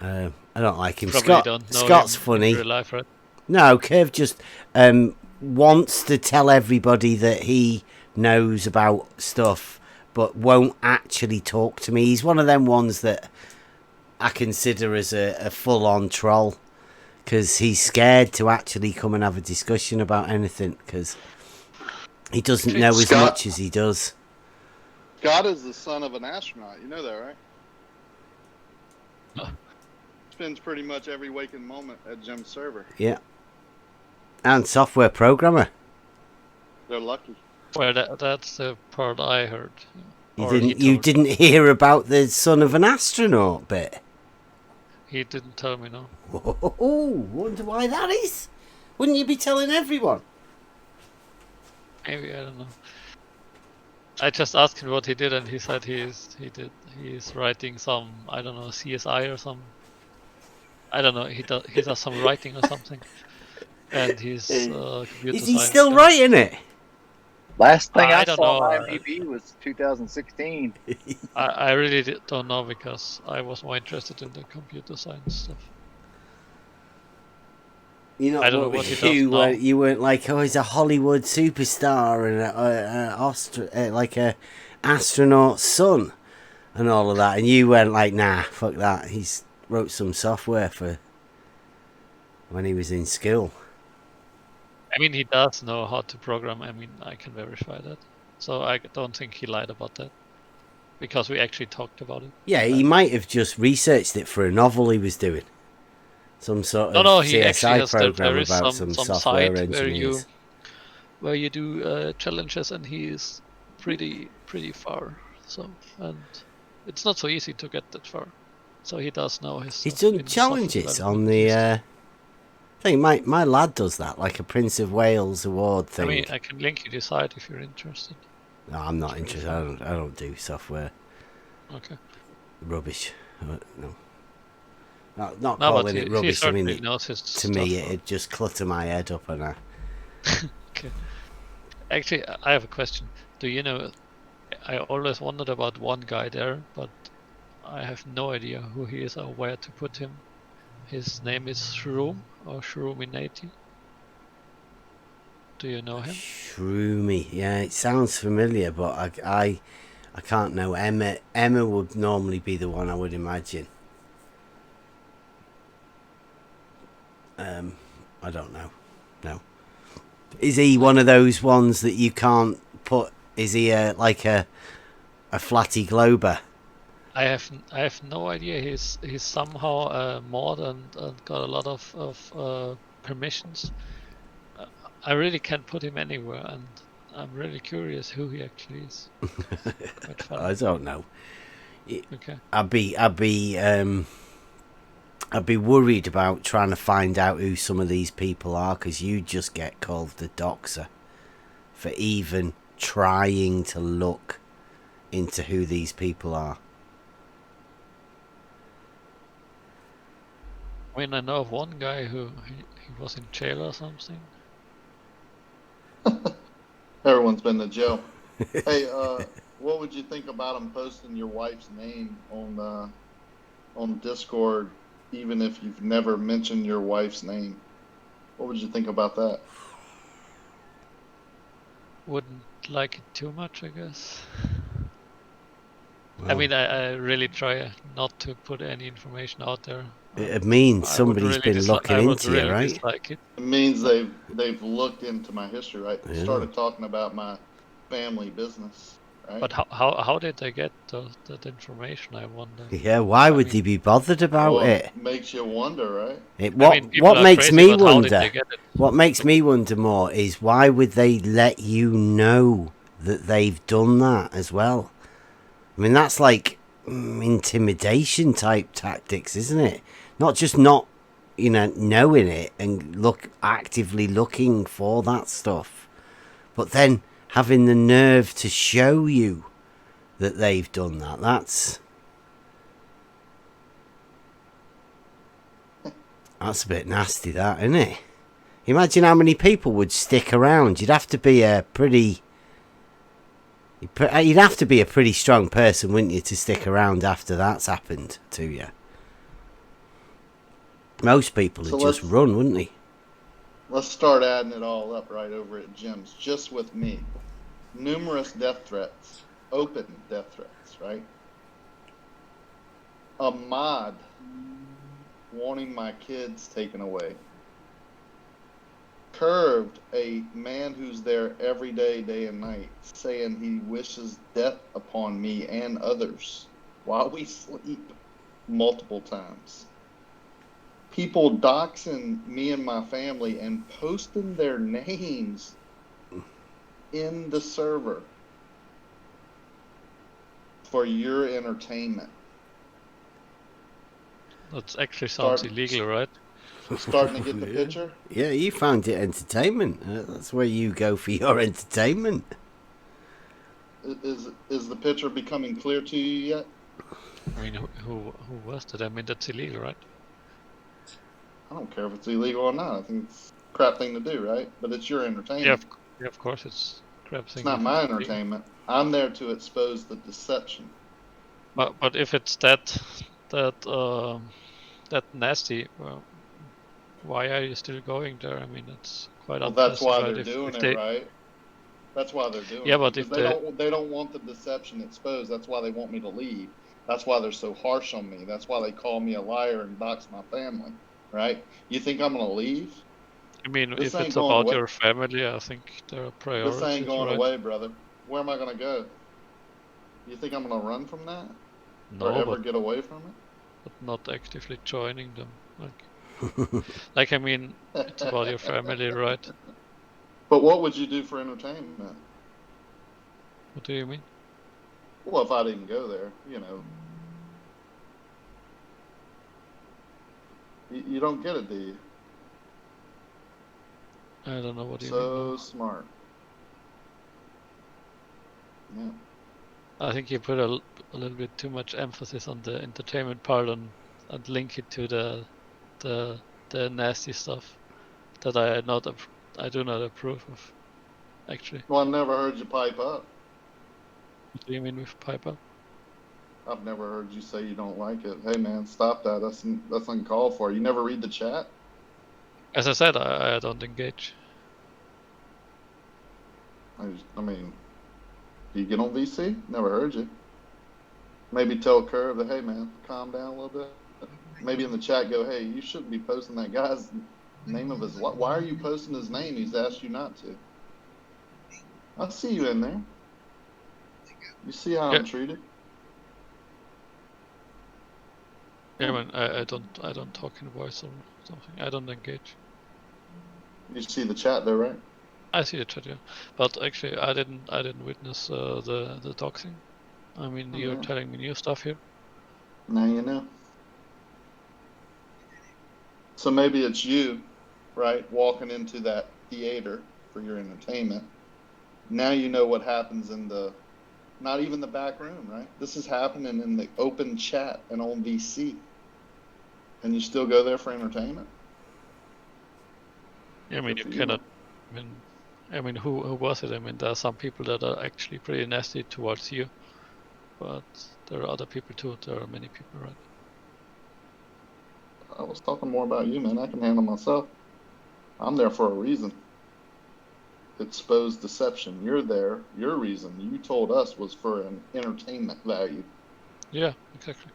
I don't like him. probably don't know Scott's him funny. in real life, right? No, Curve just wants to tell everybody that he knows about stuff, but won't actually talk to me. He's one of them ones that I consider as a full-on troll, because he's scared to actually come and have a discussion about anything, because he doesn't know as Scott- much as he does. Scott is the son of an astronaut. You know that, right? No. Spends pretty much every waking moment at Jim's server. Yeah. And software programmer. They're lucky. Well, that's the part I heard. Or You he didn't. You told- didn't hear about the son of an astronaut bit. He didn't tell me, no. Oh, wonder why that is. Wouldn't you be telling everyone? Maybe, I don't know. I just asked him what he did, and he said he's writing some, I don't know, CSI or some. I don't know. He does some writing or something, and he's computer Is he science still guy. writing it? Last thing I I don't saw know, on IMDb was 2016. I really don't know, because I was more interested in the computer science stuff. You know, I don't know what he does now. You weren't like, oh, he's a Hollywood superstar and like a astronaut's son and all of that, and you went like, nah, fuck that. He's wrote some software for when he was in school. I mean, he does know how to program. I mean, I can verify that. So I don't think he lied about that, because we actually talked about it. Yeah, he might have just researched it for a novel he was doing. Some sort of No, he actually CSI has program there is about some software site engineers. where you do challenges, and he is pretty far. So, and it's not so easy to get that far. So he does know his. He's stuff done in software challenges on development. the. I think my lad does that, like a Prince of Wales award I thing. mean, I can link you to the site if you're interested. No, I'm not interested. I don't do software Okay. rubbish. No, not No, but calling he it rubbish. I mean, certainly knows his to me, stuff. it'd just clutter my head up, and Okay. Actually, I have a question. Do you know? I always wondered about one guy there, but I have no idea who he is or where to put him. His name is Shroom or Shroominati. Do you know him? Shroomy. Yeah, it sounds familiar, but I can't know. Emma would normally be the one, I would imagine. I don't know. No. Is he one of those ones that you can't put? Is he like a flatty glober? I have no idea. He's somehow a mod and got a lot of permissions. I really can't put him anywhere, and I'm really curious who he actually is. Quite fun. I don't know. Okay. I'd be worried about trying to find out who some of these people are, because you just get called the doxer for even trying to look into who these people are. I mean, I know of one guy who he was in jail or something. Everyone's been to jail. Hey, what would you think about them posting your wife's name on Discord, even if you've never mentioned your wife's name? What would you think about that? Wouldn't like it too much, I guess. I Well, mean, I really try not to put any information out there. it means I would somebody's really been looking I would into you, really right? dislike it. It means they've looked into my history, right? Yeah. Started talking about my family business, right? But how did they get that information? I wonder. Yeah, why would mean- they be bothered about Well, it? makes you wonder, right? People What are makes crazy, me but how did wonder? they get it? What makes me wonder more is why would they let you know that they've done that as well? I mean, that's like intimidation type tactics, isn't it? Not just not, knowing it and actively looking for that stuff, but then having the nerve to show you that they've done that. That's a bit nasty, that, isn't it? Imagine how many people would stick around. You'd have to be a pretty strong person, wouldn't you, to stick around after that's happened to you? Most people would just run, wouldn't they? Let's start adding it all up right over at Jim's, just with me. Numerous death threats, open death threats, right? A mod wanting my kids taken away. Curved, a man who's there every day, day and night, saying he wishes death upon me and others while we sleep multiple times. People doxing me and my family and posting their names in the server for your entertainment. That actually sounds illegal, right? Starting to get the picture? Yeah, you found it entertainment. That's where you go for your entertainment. Is the picture becoming clear to you yet? I mean, who was that? I mean, that's illegal, right? I don't care if it's illegal or not. I think it's a crap thing to do, right? But it's your entertainment. Yeah, of course it's crap thing. It's not my entertainment. I'm there to expose the deception. But if it's that nasty, well, why are you still going there? I mean, it's quite Well, that's why unjustified they're doing if they... it, right? That's why they're doing it. Yeah, but if they don't want the deception exposed. That's why they want me to leave. That's why they're so harsh on me. That's why they call me a liar and dox my family, right? You think I'm gonna leave? I mean, This if ain't it's going about away. your family, I think there are priorities. This ain't going right? away, brother. Where am I gonna go? You think I'm gonna run from that? No, or ever but, get away from it? but not actively joining them. Like I mean, it's about your family, right? But what would you do for entertainment? What do you mean? Well, if I didn't go there, you know. You don't get it, do you? I don't know what you mean. So smart. Yeah. I think you put a little bit too much emphasis on the entertainment part and link it to the nasty stuff that I do not approve of, actually. Well, I never heard you pipe up. What do you mean with pipe up? I've never heard you say you don't like it. Hey, man, stop that. That's uncalled for. You never read the chat? As I said, I don't engage. I mean, do you get on VC? Never heard you. Maybe tell Curve that, hey, man, calm down a little bit. Maybe in the chat go, hey, you shouldn't be posting that guy's name of his... Why are you posting his name? He's asked you not to. I see you in there. You see how I'm treated? Yeah, man, I don't talk in voice or something. I don't engage. You see the chat there, right? I see the chat, yeah. But actually, I didn't witness the doxing. I mean, Oh, you're yeah. telling me new stuff here. Now you know. So maybe it's you, right, walking into that theater for your entertainment. Now you know what happens in the, not even the back room, right? This is happening in the open chat and on VC. And you still go there for entertainment? I mean, Good you for you, cannot. man. I mean, who was it? I mean, there are some people that are actually pretty nasty towards you, but there are other people too. There are many people, right? I was talking more about you, man. I can handle myself. I'm there for a reason. Exposed deception. You're there. Your reason you told us was for an entertainment value. Yeah, exactly.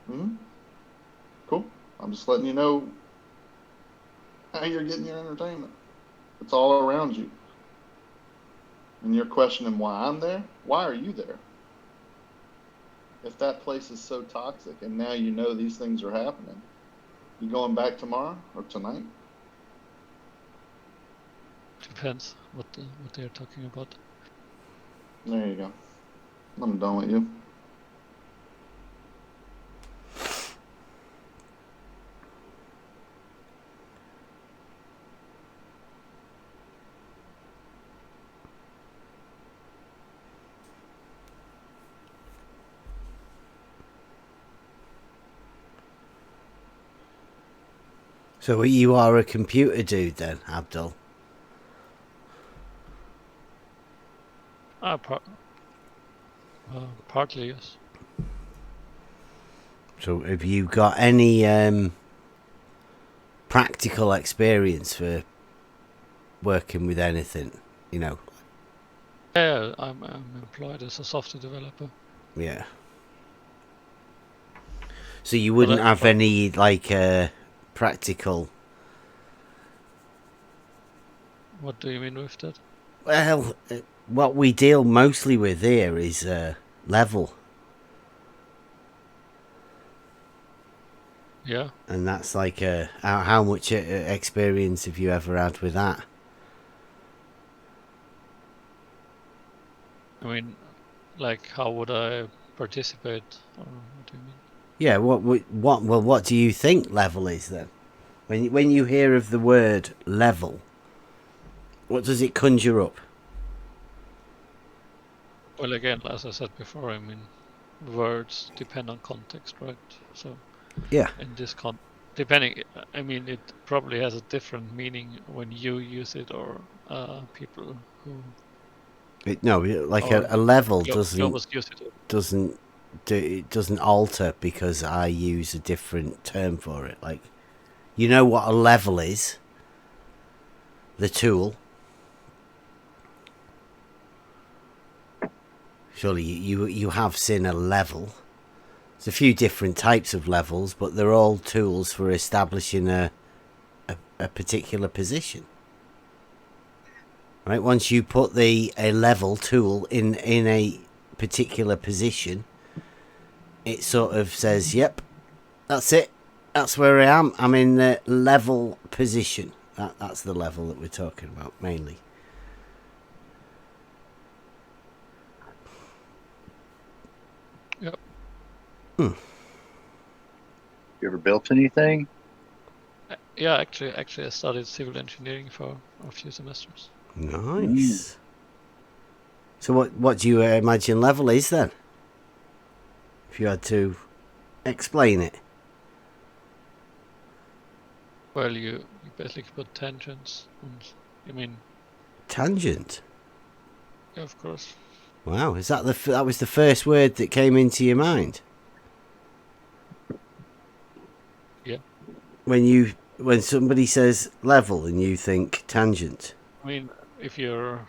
Hmm. Cool. I'm just letting you know how you're getting your entertainment. It's all around you. And you're questioning why I'm there? Why are you there? If that place is so toxic and now you know these things are happening, you going back tomorrow or tonight? Depends what they're talking about. There you go. I'm done with you. So you are a computer dude then, Abdul? Partly, yes. So have you got any practical experience for working with anything, you know? Yeah, I'm employed as a software developer. Yeah. So you wouldn't have any, like, practical... What do you mean with that? Well, what we deal mostly with here is level. Yeah. And that's like, how much experience have you ever had with that? I mean, like, how would I participate, or what do you mean? Yeah, what do you think level is then? When you hear of the word level, what does it conjure up? Well, again, as I said before, I mean, words depend on context, right? So, yeah, in this depending, I mean, it probably has a different meaning when you use it or people who. A level doesn't alter because I use a different term for it. Like, you know what a level is? The tool. Surely you have seen a level. There's a few different types of levels, but they're all tools for establishing a particular position. Right? Once you put a level tool in a particular position, it sort of says, yep, that's it. That's where I am. I'm in the level position. That's the level that we're talking about, mainly. Yep. You ever built anything? Yeah, actually, I studied civil engineering for a few semesters. Nice. So what do you imagine level is then? If you had to explain it. Well, you basically put tangents, and you mean Tangent. Yeah, of course. Wow, is that that was the first word that came into your mind? Yeah. When somebody says level and you think tangent. I mean, if you're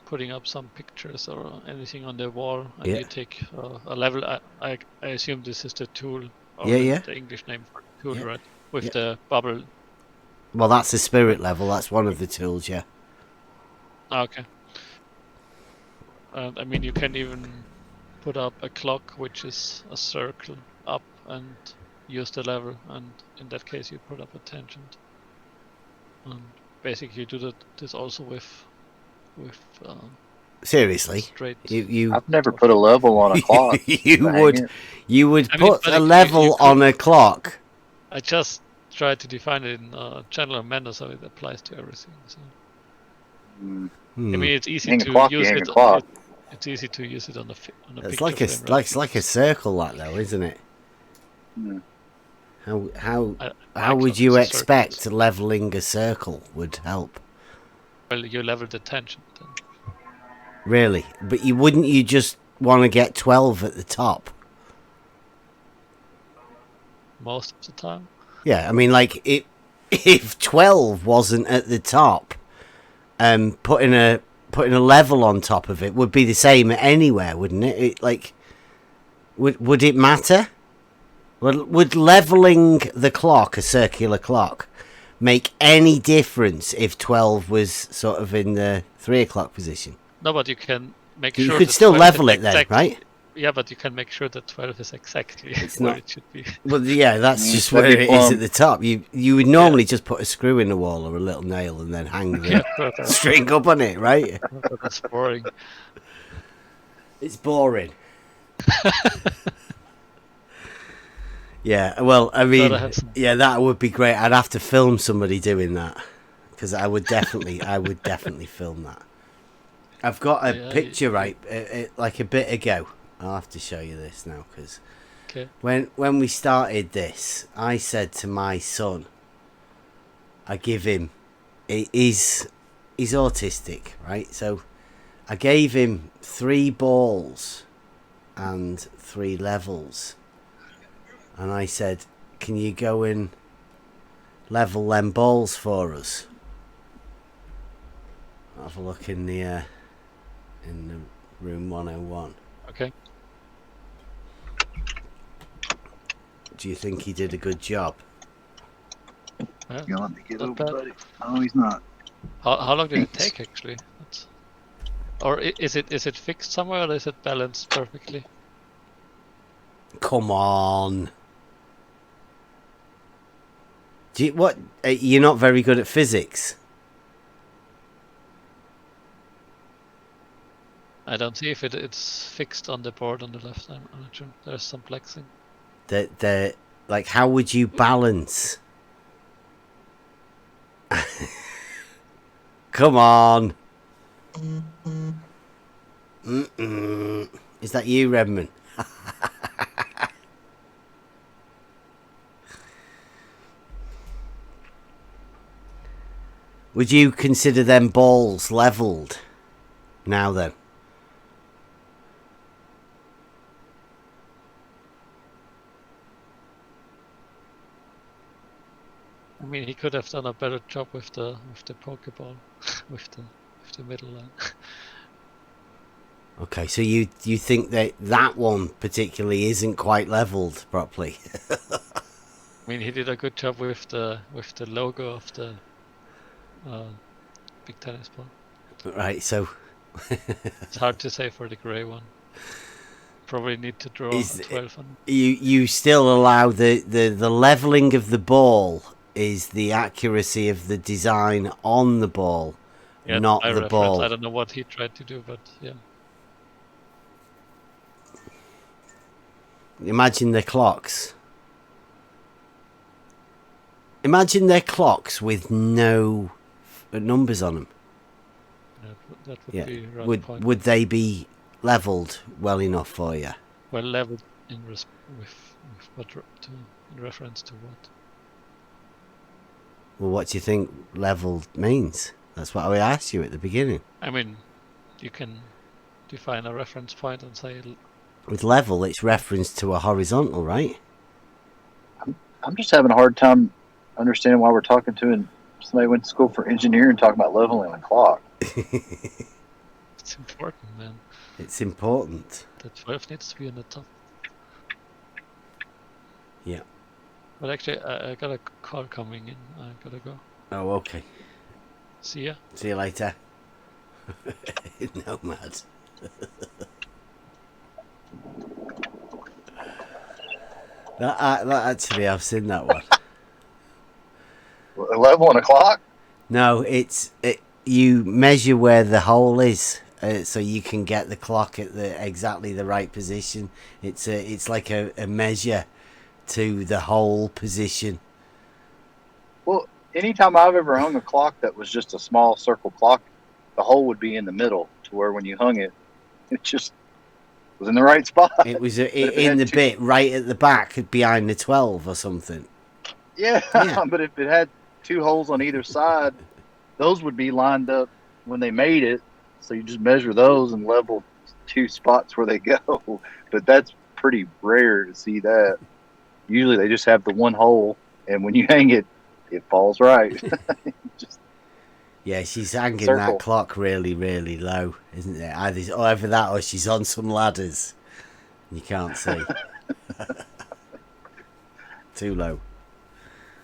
putting up some pictures or anything on the wall and Yeah. you take a level, I assume this is the tool, or Yeah. the English name for the tool, Yeah. right? With Yeah. the bubble. Well, that's the spirit level. That's one of the tools, yeah. Okay. And I mean, you can even put up a clock, which is a circle up, and use the level. And in that case, you put up a tangent. And basically, you do this also with Seriously, straight. you I've never put a level on a clock. you Dang would it. you would I mean, put but a you level could- on a clock. I just tried to define it in Chandler and Mendel so it applies to everything. So Mm. Hmm. I mean, it's easy Hang a to clock, you use hang a it. clock. It's easy to use it on a It's picture like a frame, right? it's like a circle, that though, isn't it? Hmm. How would you expect leveling a circle would help? Well, you level the tension then. Really? But wouldn't you just want to get 12 at the top? Most of the time. Yeah, I mean, like, if 12 wasn't at the top, putting a level on top of it would be the same anywhere, wouldn't it? Would it matter? Would leveling the clock, a circular clock, make any difference if 12 was sort of in the 3 o'clock position? No, but you can make You sure could that still 12 level is it then, exact- right? Yeah, but you can make sure that 12 is exactly It's where not- it should be. Well, yeah, that's Mm, just that'd where be it is plumb. at the top. You would normally just put a screw in the wall or a little nail and then hang the Yeah, but string up on it, right? that's boring. It's boring. Yeah, well, I mean, Gotta have some- yeah, that would be great. I'd have to film somebody doing that because I would definitely film that. I've got a Yeah, picture like a bit ago. I'll have to show you this now because Okay. when we started this, I said to my son, I give him, he's autistic, right? So I gave him 3 balls and 3 levels. And I said, can you go and level them balls for us? I'll have a look in the room 101. Okay. Do you think he did a good job? Yeah. You let me get Not over, bad. buddy. Oh, he's not. How long did it Thanks. take actually? Or is it fixed somewhere or is it balanced perfectly? Come on. You're not very good at physics. I don't see if it's fixed on the board on the left. I'm not sure. There's some flexing. The like, how would you balance? Come on. Is that you, Redmond? Would you consider them balls leveled now then? I mean, he could have done a better job with the Pokeball, with the middle line. Okay, so you think that one particularly isn't quite leveled properly? I mean, he did a good job with the logo of the big tennis ball. Right, so It's hard to say for the grey one. Probably need to draw Is a 12 on. you still allow the leveling of the ball is the accuracy of the design on the ball, Yeah, not my the reference. ball. I don't know what he tried to do, but yeah. Imagine the clocks. Imagine their clocks with no numbers on them. That would Yeah, be rather would they be leveled well enough for you? well leveled in with what in reference to what? Well, what do you think leveled means? That's what I asked you at the beginning. I mean, you can define a reference point and say With level, it's referenced to a horizontal, right? I'm just having a hard time understanding why we're talking to and somebody went to school for engineering talking about leveling a clock. it's important, man. It's important. The 12 needs to be on the top. Yeah. But actually, I got a call coming in. I gotta go. Oh, okay. See ya. See you later. Nomad. that actually, I've seen that one. Leveling a clock? No, you measure where the hole is so you can get the clock at the exactly the right position. It's like a measure to the whole position. Well, anytime I've ever hung a clock that was just a small circle clock, the hole would be in the middle to where when you hung it, it just was in the right spot. It was But if it in had the two- bit right at the back behind the 12 or something. Yeah, Yeah. but if it had 2 holes on either side, those would be lined up when they made it. So you just measure those and level 2 spots where they go. But that's pretty rare to see that. Usually they just have the 1 hole, and when you hang it, it falls right. Just Yeah, she's hanging Circle. that clock really, really low, isn't it? Either that or she's on some ladders. You can't see. Too low.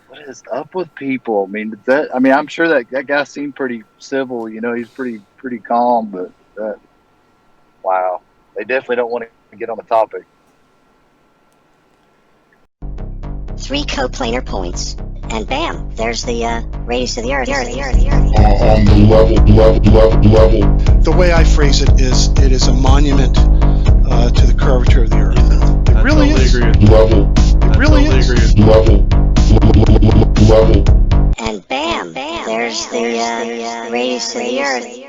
what is up with people? I mean, I'm sure that guy seemed pretty civil. You know, he's pretty calm, but wow, they definitely don't want to get on the topic. 3 coplanar points, and bam, there's the radius of the Earth. On the level. The way I phrase it is a monument to the curvature of the Earth. It I really totally is. agree with you. Level. It really totally is. agree with you. Level. And bam, there's the radius of the Earth.